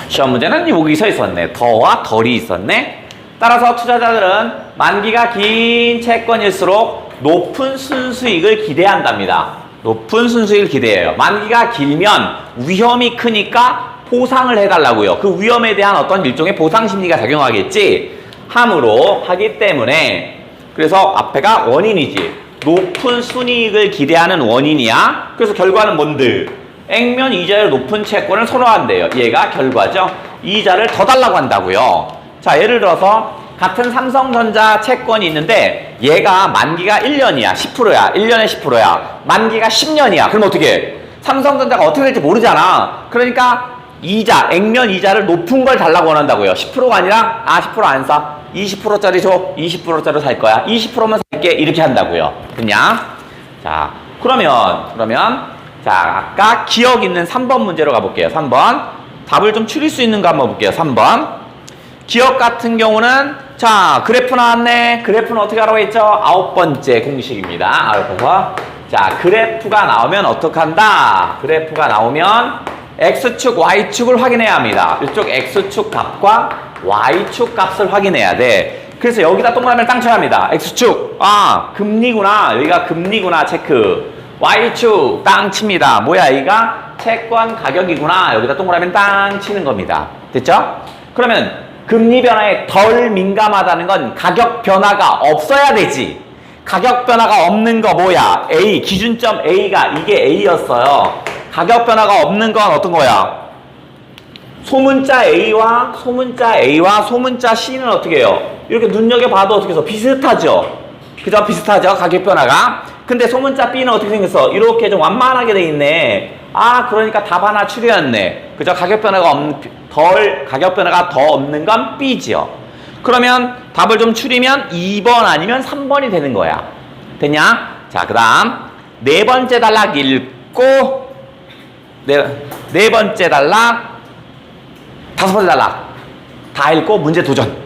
시험 문제는 여기 서 있었네. 더와 덜이 있었네. 따라서 투자자들은 만기가 긴 채권일수록 높은 순수익을 기대한답니다. 높은 순수익을 기대해요. 만기가 길면 위험이 크니까 보상을 해달라고요. 그 위험에 대한 어떤 일종의 보상 심리가 작용하겠지. 함으로 하기 때문에 그래서 앞에가 원인이지. 높은 순이익을 기대하는 원인이야. 그래서 결과는 뭔데? 액면 이자율 높은 채권을 선호한대요. 얘가 결과죠. 이자를 더 달라고 한다고요. 자, 예를 들어서 같은 삼성전자 채권이 있는데 얘가 만기가 1년이야. 10%야. 1년에 10%야. 만기가 10년이야. 그럼 어떻게 해? 삼성전자가 어떻게 될지 모르잖아. 그러니까 이자, 액면 이자를 높은 걸 달라고 원한다고요. 10%가 아니라 10%안 사. 20%짜리 줘. 20%짜리 살 거야. 20%만 살게. 이렇게 한다고요. 됐냐? 자, 그러면 자, 아까 기억 있는 3번 문제로 가볼게요. 3번. 답을 좀 추릴 수 있는 거 한번 볼게요. 3번. 기억 같은 경우는 자, 그래프 나왔네. 그래프는 어떻게 하라고 했죠? 9번째 공식입니다. 그래서 자, 그래프가 나오면 어떻게 한다? 그래프가 나오면 X축, Y축을 확인해야 합니다. 이쪽 X축 값과 Y축 값을 확인해야 돼. 그래서 여기다 동그라미를 땅 쳐야 합니다. X축, 금리구나. 여기가 금리구나. 체크. Y축, 땅 칩니다. 뭐야, 여기가 채권 가격이구나. 여기다 동그라미를 땅 치는 겁니다. 됐죠? 그러면 금리 변화에 덜 민감하다는 건 가격 변화가 없어야 되지. 가격 변화가 없는 거 뭐야? A, 기준점 A가 이게 A였어요. 가격 변화가 없는 건 어떤 거야? 소문자 A와 소문자 C는 어떻게 해요? 이렇게 눈여겨봐도 어떻게 해서 비슷하죠? 그죠? 비슷하죠? 가격 변화가. 근데 소문자 B는 어떻게 생겼어? 이렇게 좀 완만하게 돼 있네. 그러니까 답 하나 추려였네. 그죠? 가격 변화가 더 없는 건 B지요. 그러면 답을 좀 추리면 2번 아니면 3번이 되는 거야. 됐냐? 자, 그 다음 네 번째 단락 읽고 네 번째 단락, 다섯 번째 단락 다 읽고 문제 도전.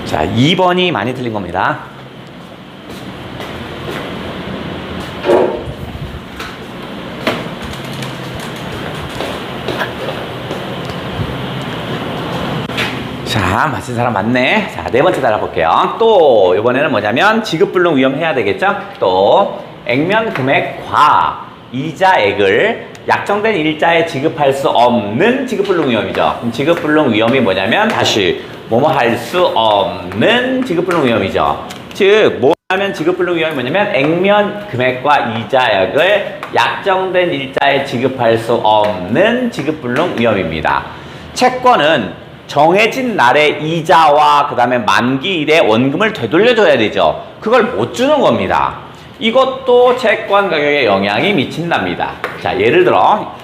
자, 2번이 많이 틀린 겁니다. 자, 맞힌 사람 맞네. 자, 네 번째 달아볼게요. 또 이번에는 뭐냐면 지급불능 위험 해야 되겠죠? 또 액면 금액과 이자액을 약정된 일자에 지급할 수 없는 지급불능 위험이죠. 그럼 지급불능 위험이 뭐냐면 다시 뭐뭐 할 수 없는 지급불능 위험이죠. 즉 뭐냐면 지급불능 위험이 뭐냐면 액면 금액과 이자액을 약정된 일자에 지급할 수 없는 지급불능 위험입니다. 채권은 정해진 날의 이자와 그 다음에 만기일에 원금을 되돌려줘야 되죠. 그걸 못 주는 겁니다. 이것도 채권 가격에 영향이 미친답니다. 자, 예를 들어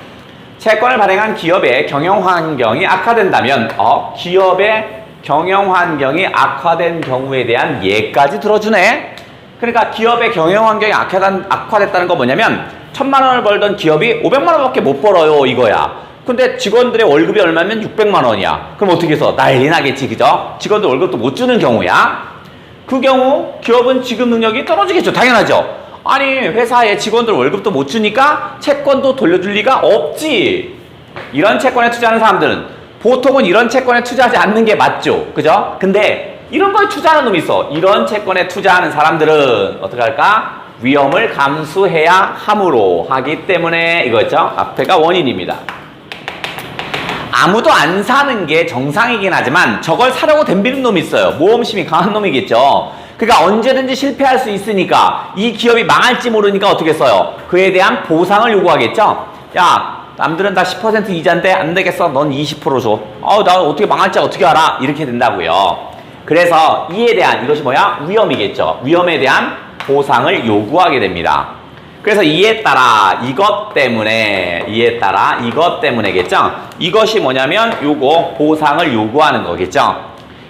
채권을 발행한 기업의 경영 환경이 악화된다면 기업의 경영 환경이 악화된 경우에 대한 예까지 들어주네. 그러니까 기업의 경영 환경이 악화됐다는 거 뭐냐면 1,000만 원을 벌던 기업이 500만 원밖에 못 벌어요, 이거야. 근데 직원들의 월급이 얼마면 600만 원이야. 그럼 어떻게 해서 난리 나겠지, 그죠? 직원들 월급도 못 주는 경우야. 그 경우 기업은 지급 능력이 떨어지겠죠. 당연하죠. 아니, 회사에 직원들 월급도 못 주니까 채권도 돌려줄 리가 없지. 이런 채권에 투자하는 사람들은 보통은 이런 채권에 투자하지 않는 게 맞죠. 그죠? 근데 이런 거에 투자하는 놈이 있어. 이런 채권에 투자하는 사람들은 어떻게 할까? 위험을 감수해야 함으로 하기 때문에 이거죠. 앞에가 원인입니다. 아무도 안 사는 게 정상이긴 하지만 저걸 사려고 덤비는 놈이 있어요. 모험심이 강한 놈이겠죠. 그러니까 언제든지 실패할 수 있으니까 이 기업이 망할지 모르니까 어떻게 써요? 그에 대한 보상을 요구하겠죠. 야, 남들은 다 10% 이자인데 안 되겠어. 넌 20% 줘. 나 어떻게 망할지 어떻게 알아? 이렇게 된다고요. 그래서 이에 대한 이것이 뭐야? 위험이겠죠. 위험에 대한 보상을 요구하게 됩니다. 그래서 이에 따라 이것 때문에겠죠. 이것이 뭐냐면 요거 보상을 요구하는 거겠죠.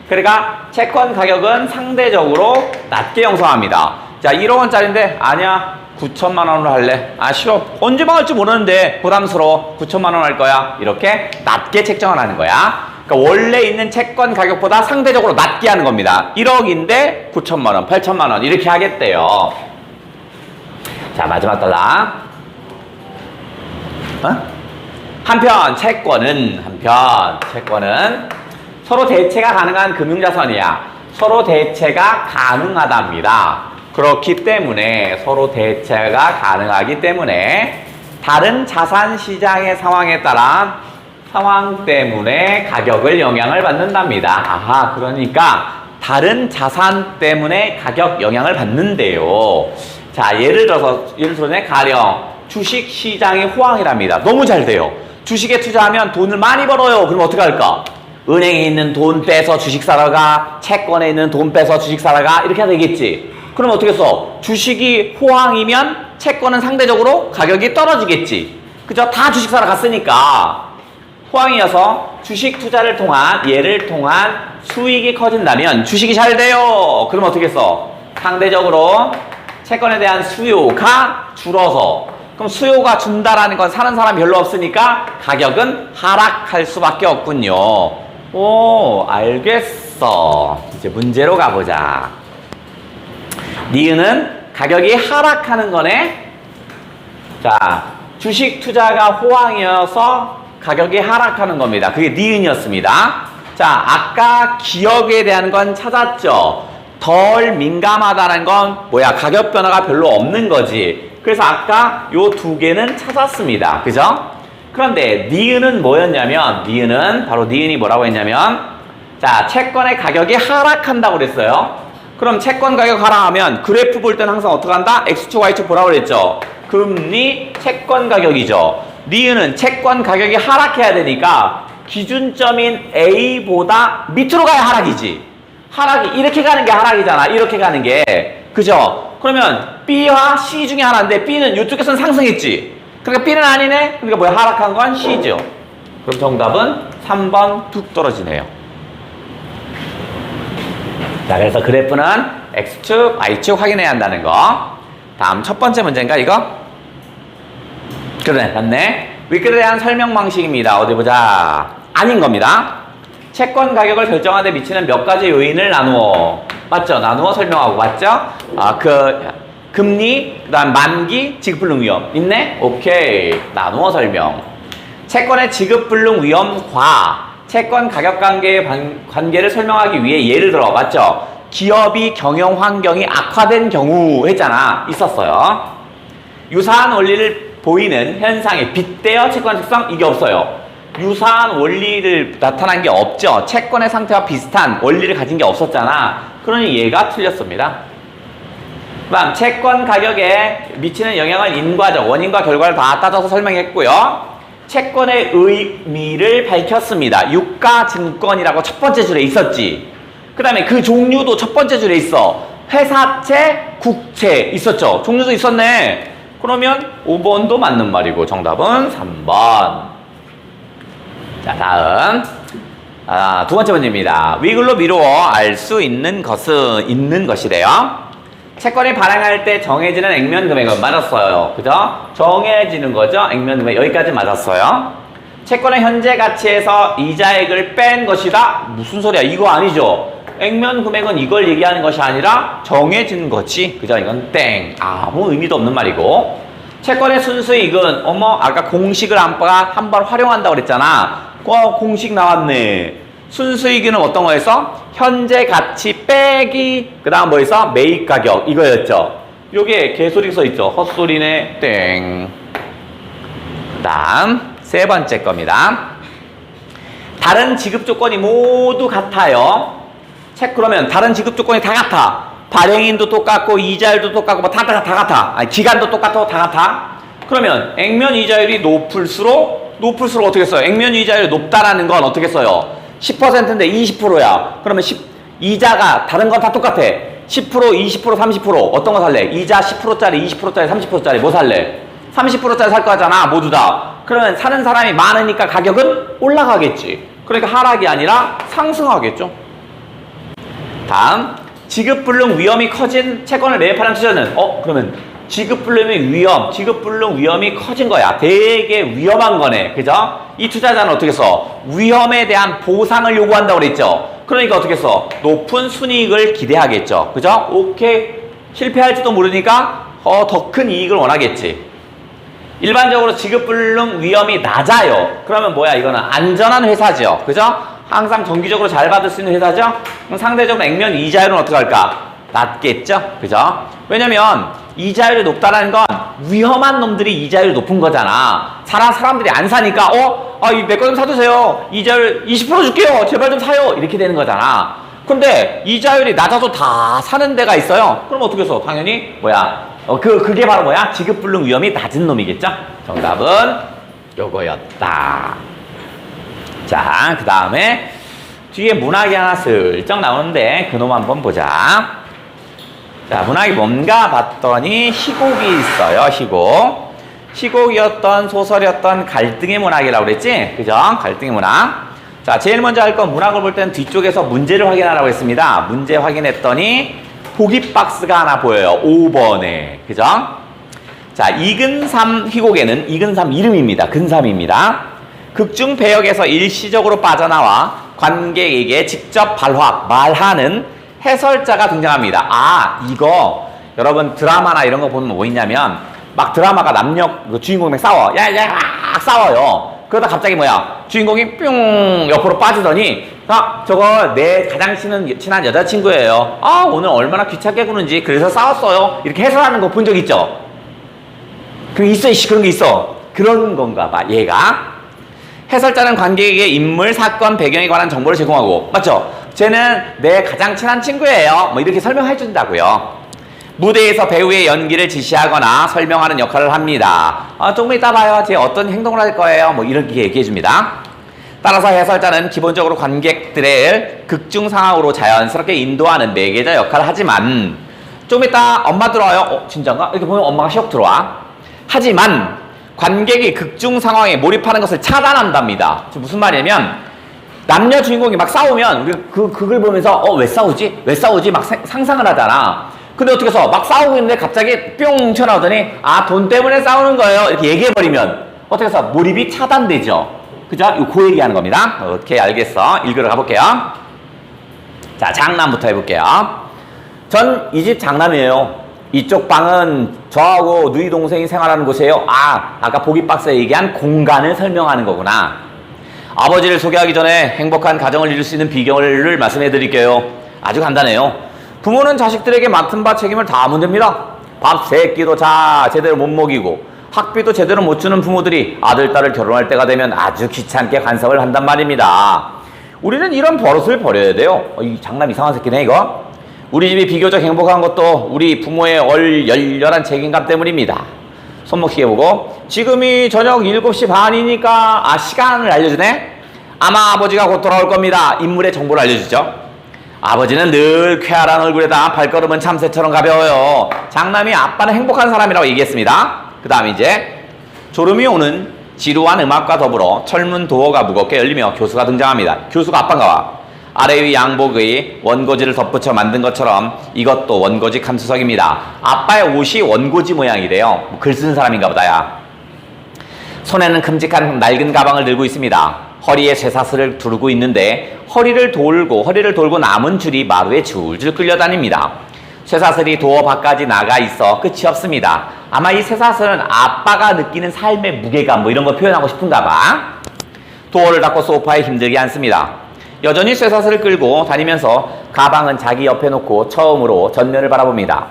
그러니까 채권 가격은 상대적으로 낮게 형성합니다. 자, 1억 원짜리인데 아니야, 9천만 원으로 할래. 싫어. 언제 망할지 모르는데 부담스러워. 9천만 원 할 거야. 이렇게 낮게 책정을 하는 거야. 그러니까 원래 있는 채권 가격보다 상대적으로 낮게 하는 겁니다. 1억인데 9천만 원, 8천만 원 이렇게 하겠대요. 자, 마지막 단락. 한편 채권은 서로 대체가 가능한 금융자산이야. 서로 대체가 가능하답니다. 그렇기 때문에 서로 대체가 가능하기 때문에 다른 자산 시장의 상황에 따라 상황 때문에 가격을 영향을 받는답니다. 그러니까 다른 자산 때문에 가격 영향을 받는데요. 자, 예를 들어서 가령 주식 시장의 호황이랍니다. 너무 잘 돼요. 주식에 투자하면 돈을 많이 벌어요. 그럼 어떻게 할까? 은행에 있는 돈 빼서 주식 사러 가, 채권에 있는 돈 빼서 주식 사러 가, 이렇게 해야 되겠지. 그럼 어떻게 써? 주식이 호황이면 채권은 상대적으로 가격이 떨어지겠지. 그죠? 다 주식 사러 갔으니까. 호황이어서 주식 투자를 통한, 얘를 통한 수익이 커진다면 주식이 잘 돼요. 그럼 어떻게 써? 상대적으로 채권에 대한 수요가 줄어서. 그럼 수요가 준다라는 건 사는 사람이 별로 없으니까 가격은 하락할 수밖에 없군요. 오, 알겠어. 이제 문제로 가보자. 니은은 가격이 하락하는 거네. 자, 주식 투자가 호황이어서 가격이 하락하는 겁니다. 그게 니은이었습니다. 자, 아까 기업에 대한 건 찾았죠. 덜 민감하다는 건 뭐야? 가격 변화가 별로 없는 거지. 그래서 아까 요 두 개는 찾았습니다. 그죠? 그런데 니은은 뭐였냐면, 바로 니은이 뭐라고 했냐면, 자, 채권의 가격이 하락한다고 그랬어요. 그럼 채권 가격 하락하면 그래프 볼 때는 항상 어떻게 한다? X축, Y축 보라고 그랬죠. 금리, 채권 가격이죠. 니은은 채권 가격이 하락해야 되니까 기준점인 A보다 밑으로 가야 하락이지. 하락이 이렇게 가는 게 하락이잖아. 이렇게 가는 게. 그죠? 그러면 B와 C 중에 하나인데 B는 이쪽에서는 상승했지. 그러니까 B는 아니네. 그러니까 뭐야? 하락한 건 C죠. 그럼 정답은 3번 뚝 떨어지네요. 자, 그래서 그래프는 X축, Y축 확인해야 한다는 거. 다음 첫 번째 문제인가 이거? 그러네, 맞네. 윗글에 대한 설명 방식입니다. 어디 보자. 아닌 겁니다. 채권 가격을 결정하는 데 미치는 몇 가지 요인을 나누어. 맞죠? 나누어 설명하고, 맞죠? 금리, 그 다음 만기, 지급불능 위험. 있네? 오케이. 나누어 설명. 채권의 지급불능 위험과 채권 가격 관계의 관계를 설명하기 위해 예를 들어, 맞죠? 기업이 경영 환경이 악화된 경우 했잖아. 있었어요. 유사한 원리를 보이는 현상에 빗대어 채권 특성, 이게 없어요. 유사한 원리를 나타난 게 없죠. 채권의 상태와 비슷한 원리를 가진 게 없었잖아. 그러니 얘가 틀렸습니다. 그다음 채권 가격에 미치는 영향을 인과적, 원인과 결과를 다 따져서 설명했고요. 채권의 의미를 밝혔습니다. 유가증권이라고 첫 번째 줄에 있었지. 그 다음에 그 종류도 첫 번째 줄에 있어. 회사채, 국채 있었죠. 종류도 있었네. 그러면 5번도 맞는 말이고 정답은 3번. 자, 다음 두 번째 문제입니다. 위글로 미루어 알 수 있는 것이래요. 채권이 발행할 때 정해지는 액면 금액은 맞았어요. 그죠? 정해지는 거죠. 액면 금액 여기까지 맞았어요. 채권의 현재 가치에서 이자액을 뺀 것이다. 무슨 소리야? 이거 아니죠. 액면 금액은 이걸 얘기하는 것이 아니라 정해진 거지. 그죠? 이건 땡. 아무 의미도 없는 말이고. 채권의 순수이익은 아까 공식을 한번 활용한다고 그랬잖아. 공식 나왔네. 순수이익은 어떤 거였어? 현재 가치 빼기 그 다음 뭐였어? 매입 가격 이거였죠. 요게 개소리 써있죠. 헛소리네. 땡. 그 다음 세 번째 겁니다. 다른 지급 조건이 모두 같아요. 그러면 다른 지급 조건이 다 같아. 발행인도 똑같고 이자율도 똑같고 뭐 다 같아. 아니, 기간도 똑같고 다 같아. 그러면 액면 이자율이 높을수록 어떻게 써요? 액면 이자율이 높다라는 건 어떻게 써요? 10%인데 20%야. 그러면 이자가 다른 건 다 똑같아. 10%, 20%, 30% 어떤 거 살래? 이자 10%짜리, 20%짜리, 30%짜리 뭐 살래? 30%짜리 살 거잖아. 모두 다. 그러면 사는 사람이 많으니까 가격은 올라가겠지. 그러니까 하락이 아니라 상승하겠죠. 다음 지급불능 위험이 커진 채권을 매입하는 투자는 그러면 지급불능 위험이 커진 거야. 되게 위험한 거네. 그죠? 이 투자자는 어떻게 써? 위험에 대한 보상을 요구한다고 그랬죠. 그러니까 어떻게 써? 높은 순이익을 기대하겠죠. 그죠? 오케이. 실패할지도 모르니까 더 큰 이익을 원하겠지. 일반적으로 지급불능 위험이 낮아요. 그러면 뭐야? 이거는 안전한 회사죠. 그죠? 항상 정기적으로 잘 받을 수 있는 회사죠? 그럼 상대적으로 액면 이자율은 어떻게 할까? 낮겠죠? 그죠? 왜냐면 이자율이 높다는 건 위험한 놈들이 이자율이 높은 거잖아. 사람들이 안 사니까 내 거 좀 사주세요. 이자율 20% 줄게요. 제발 좀 사요. 이렇게 되는 거잖아. 근데 이자율이 낮아도 다 사는 데가 있어요. 그럼 어떻게 해서 당연히 뭐야? 그게 바로 뭐야? 지급불능 위험이 낮은 놈이겠죠? 정답은 요거였다. 자, 그 다음에 뒤에 문학이 하나 슬쩍 나오는데 그놈 한번 보자. 자, 문학이 뭔가 봤더니 희곡이 있어요. 희곡. 희곡이었던 소설이었던 갈등의 문학이라고 그랬지? 그죠? 갈등의 문학. 자, 제일 먼저 할 건 문학을 볼 때는 뒤쪽에서 문제를 확인하라고 했습니다. 문제 확인했더니 보기 박스가 하나 보여요. 5번에. 그죠? 자, 이근삼 희곡에는 이근삼 이름입니다. 근삼입니다. 극중 배역에서 일시적으로 빠져나와 관객에게 직접 말하는 해설자가 등장합니다. 아, 이거 여러분 드라마나 이런 거 보면 뭐 있냐면 막 드라마가 남녀 주인공이 싸워. 야, 싸워요. 그러다 갑자기 뭐야? 주인공이 뿅 옆으로 빠지더니 저거 내 가장 친한 여자친구예요. 아, 오늘 얼마나 귀찮게 구는지 그래서 싸웠어요. 이렇게 해설하는 거 본 적 있죠? 그런 게 있어. 그런 건가 봐, 얘가. 해설자는 관객에게 인물, 사건, 배경에 관한 정보를 제공하고, 맞죠? 쟤는 내 가장 친한 친구예요. 뭐 이렇게 설명해 준다고요. 무대에서 배우의 연기를 지시하거나 설명하는 역할을 합니다. 조금 이따 봐요. 쟤 어떤 행동을 할 거예요. 뭐 이렇게 얘기해 줍니다. 따라서 해설자는 기본적으로 관객들을 극중 상황으로 자연스럽게 인도하는 매개자 역할을 하지만 좀 이따 엄마 들어와요. 진짠가? 이렇게 보면 엄마가 슉 들어와. 하지만 관객이 극중 상황에 몰입하는 것을 차단한답니다. 무슨 말이냐면 남녀 주인공이 막 싸우면 우리 그걸 보면서 왜 싸우지? 왜 싸우지? 막 상상을 하잖아. 근데 어떻게 해서 막 싸우고 있는데 갑자기 뿅 튀어나오더니 돈 때문에 싸우는 거예요. 이렇게 얘기해버리면 어떻게 해서 몰입이 차단되죠. 그죠? 그 얘기하는 겁니다. 오케이, 알겠어. 읽으러 가볼게요. 자, 장남부터 해볼게요. 전 이 집 장남이에요. 이쪽 방은 저하고 누이 동생이 생활하는 곳이에요. 아까 보기 박스에 얘기한 공간을 설명하는 거구나. 아버지를 소개하기 전에 행복한 가정을 이룰 수 있는 비결을 말씀해 드릴게요. 아주 간단해요. 부모는 자식들에게 맡은 바 책임을 다 하면 됩니다. 밥 3끼도 제대로 못 먹이고 학비도 제대로 못 주는 부모들이 아들, 딸을 결혼할 때가 되면 아주 귀찮게 간섭을 한단 말입니다. 우리는 이런 버릇을 버려야 돼요. 이 장남 이상한 새끼네 이거. 우리 집이 비교적 행복한 것도 우리 부모의 열렬한 책임감 때문입니다. 손목시계 보고 지금이 저녁 7시 반이니까 시간을 알려주네. 아마 아버지가 곧 돌아올 겁니다. 인물의 정보를 알려주죠. 아버지는 늘 쾌활한 얼굴에다 발걸음은 참새처럼 가벼워요. 장남이 아빠는 행복한 사람이라고 얘기했습니다. 그 다음 이제 졸음이 오는 지루한 음악과 더불어 철문 도어가 무겁게 열리며 교수가 등장합니다. 교수가 아빠인가 봐. 아래 위 양복의 원고지를 덧붙여 만든 것처럼 이것도 원고지 감수석입니다. 아빠의 옷이 원고지 모양이래요. 글 쓰는 사람인가 보다야. 손에는 큼직한 낡은 가방을 들고 있습니다. 허리에 쇠사슬을 두르고 있는데 허리를 돌고 남은 줄이 마루에 줄줄 끌려다닙니다. 쇠사슬이 도어 밖까지 나가 있어 끝이 없습니다. 아마 이 쇠사슬은 아빠가 느끼는 삶의 무게감 뭐 이런 거 표현하고 싶은가 봐. 도어를 닫고 소파에 힘들게 앉습니다. 여전히 쇠사슬을 끌고 다니면서 가방은 자기 옆에 놓고 처음으로 전면을 바라봅니다.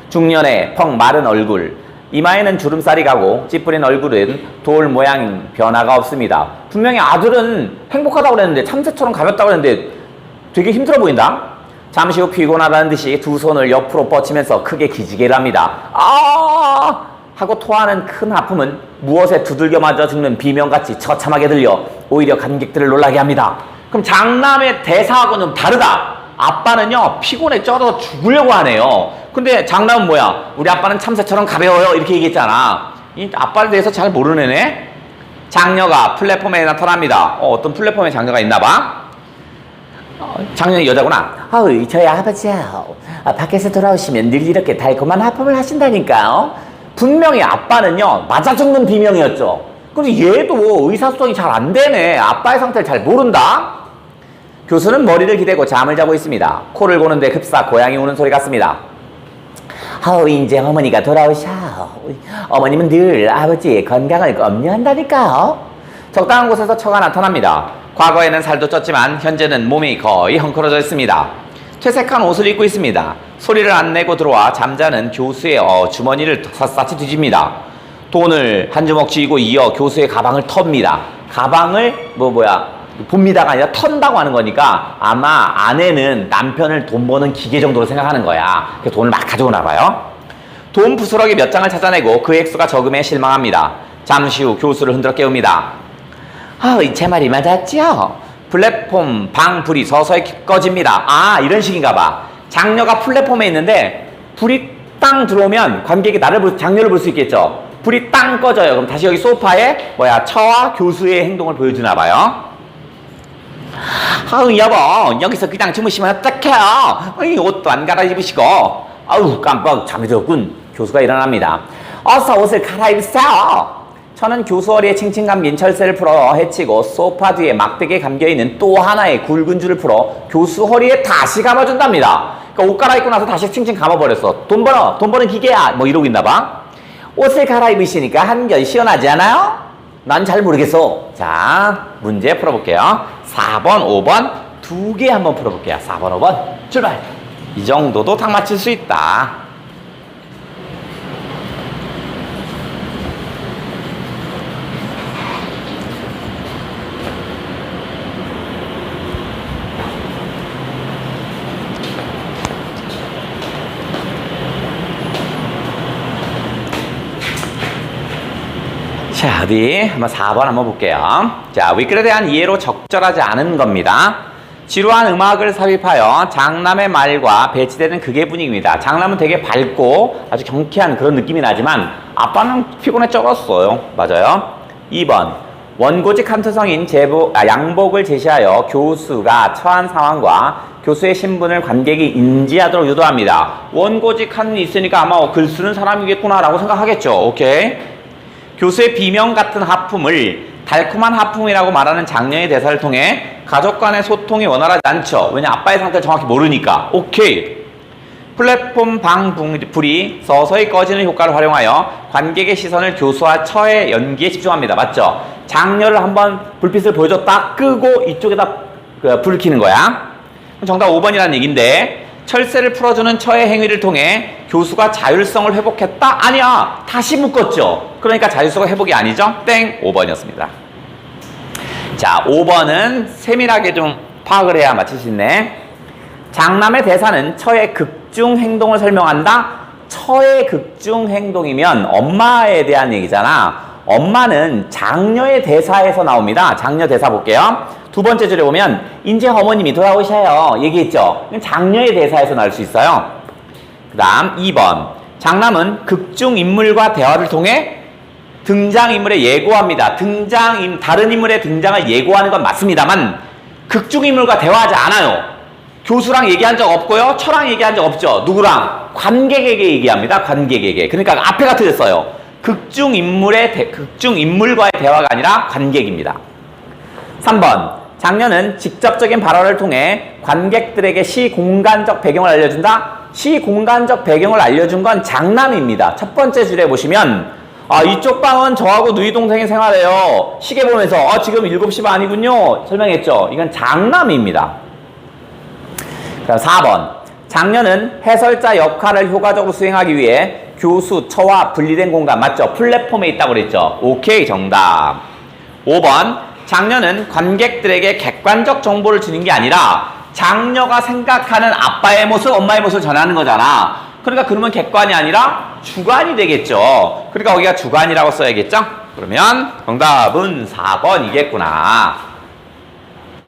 중년의 펑 마른 얼굴, 이마에는 주름살이 가고 찌푸린 얼굴은 돌 모양 변화가 없습니다. 분명히 아들은 행복하다고 그랬는데 참새처럼 가볍다고 그랬는데 되게 힘들어 보인다. 잠시 후 피곤하다는 듯이 두 손을 옆으로 뻗치면서 크게 기지개를 합니다. 하고 토하는 큰 하품은 무엇에 두들겨 맞아 죽는 비명같이 처참하게 들려 오히려 관객들을 놀라게 합니다. 그럼 장남의 대사하고는 좀 다르다. 아빠는요 피곤에 쪄서 죽으려고 하네요. 근데 장남은 뭐야? 우리 아빠는 참새처럼 가벼워요 이렇게 얘기했잖아. 이 아빠에 대해서 잘 모르는 애. 장녀가 플랫폼에 나타납니다. 어떤 플랫폼에 장녀가 있나봐. 장녀는 여자구나. 저희 아버지요, 밖에서 돌아오시면 늘 이렇게 달콤한 하품을 하신다니까요. 분명히 아빠는요 맞아 죽는 비명이었죠. 근데 얘도 의사소통이 잘 안 되네. 아빠의 상태를 잘 모른다. 교수는 머리를 기대고 잠을 자고 있습니다. 코를 고는데 급사 고양이 우는 소리 같습니다. 이제 어머니가 돌아오셔. 어머님은 늘 아버지의 건강을 염려한다니까요. 적당한 곳에서 처가 나타납니다. 과거에는 살도 쪘지만 현재는 몸이 거의 헝클어져 있습니다. 퇴색한 옷을 입고 있습니다. 소리를 안 내고 들어와 잠자는 교수의 주머니를 샅샅이 뒤집니다. 돈을 한 주먹 쥐고 이어 교수의 가방을 텁니다. 가방을 봅니다가 아니라 턴다고 하는 거니까 아마 아내는 남편을 돈 버는 기계 정도로 생각하는 거야. 그래서 돈을 막 가져오나 봐요. 돈 부스러기 몇 장을 찾아내고 그 액수가 적음에 실망합니다. 잠시 후 교수를 흔들어 깨웁니다. 제 말이 맞았죠? 플랫폼 방 불이 서서히 꺼집니다. 이런 식인가 봐. 장녀가 플랫폼에 있는데 불이 땅 들어오면 관객이 장녀를 볼 수 있겠죠? 불이 땅 꺼져요. 그럼 다시 여기 소파에 처와 교수의 행동을 보여주나 봐요. 여보, 여기서 그냥 주무시면 어떡해요? 옷도 안 갈아입으시고. 깜빡 잠이 들었군. 교수가 일어납니다. 어서 옷을 갈아입으세요. 저는 교수 허리에 칭칭 감긴 철새를 풀어 헤치고 소파 뒤에 막대기에 감겨있는 또 하나의 굵은 줄을 풀어 교수 허리에 다시 감아준답니다. 그러니까 옷 갈아입고 나서 다시 칭칭 감아버렸어. 돈 버는 기계야. 뭐 이러고 있나봐. 옷을 갈아입으시니까 한결 시원하지 않아요? 난 잘 모르겠어. 자, 문제 풀어볼게요. 4번, 5번 두 개 한번 풀어볼게요. 4번, 5번 출발. 이 정도도 딱 맞출 수 있다. 자, 어디 한번 4번 한번 볼게요. 자, 위글에 대한 이해로 적절하지 않은 겁니다. 지루한 음악을 삽입하여 장남의 말과 배치되는 극의 분위기입니다. 장남은 되게 밝고 아주 경쾌한 그런 느낌이 나지만 아빠는 피곤해 쩔었어요. 맞아요. 2번 원고직 한투성인 양복을 제시하여 교수가 처한 상황과 교수의 신분을 관객이 인지하도록 유도합니다. 원고직 한이 있으니까 아마 글 쓰는 사람이겠구나 라고 생각하겠죠. 오케이. 교수의 비명 같은 하품을 달콤한 하품이라고 말하는 장녀의 대사를 통해 가족 간의 소통이 원활하지 않죠. 왜냐, 아빠의 상태를 정확히 모르니까. 오케이. 플랫폼 방 불이 서서히 꺼지는 효과를 활용하여 관객의 시선을 교수와 처의 연기에 집중합니다. 맞죠? 장녀를 한번 불빛을 보여줬다 끄고 이쪽에다 불을 켜는 거야. 정답 5번이라는 얘기인데, 철새를 풀어주는 처의 행위를 통해 교수가 자율성을 회복했다? 아니야. 다시 묶었죠. 그러니까 자율성 회복이 아니죠. 땡. 5번이었습니다. 자, 5번은 세밀하게 좀 파악을 해야 맞힐 수 있네. 장남의 대사는 처의 극중 행동을 설명한다? 처의 극중 행동이면 엄마에 대한 얘기잖아. 엄마는 장녀의 대사에서 나옵니다. 장녀 대사 볼게요. 두 번째 줄에 보면 이제 어머님이 돌아오셔요. 얘기했죠. 장녀의 대사에서 나올 수 있어요. 그 다음 2번 장남은 극중 인물과 대화를 통해 등장인물에 예고합니다. 다른 인물의 등장을 예고하는 건 맞습니다만 극중 인물과 대화하지 않아요. 교수랑 얘기한 적 없고요. 처랑 얘기한 적 없죠. 누구랑? 관객에게 얘기합니다. 관객에게. 그러니까 앞에가 틀렸어요. 극중 인물과의 대화가 아니라 관객입니다. 3번 장녀는 직접적인 발언을 통해 관객들에게 시공간적 배경을 알려준다? 시공간적 배경을 알려준 건 장남입니다. 첫 번째 줄에 보시면 이쪽 방은 저하고 누이 동생이 생활해요. 시계 보면서 지금 7시 반이군요. 설명했죠. 이건 장남입니다. 그럼 4번 장녀는 해설자 역할을 효과적으로 수행하기 위해 교수, 처와 분리된 공간 맞죠? 플랫폼에 있다고 그랬죠. 오케이, 정답. 5번 장녀는 관객들에게 객관적 정보를 주는 게 아니라 장녀가 생각하는 아빠의 모습, 엄마의 모습을 전하는 거잖아. 그러니까 그러면 객관이 아니라 주관이 되겠죠. 그러니까 여기가 주관이라고 써야겠죠? 그러면 정답은 4번이겠구나.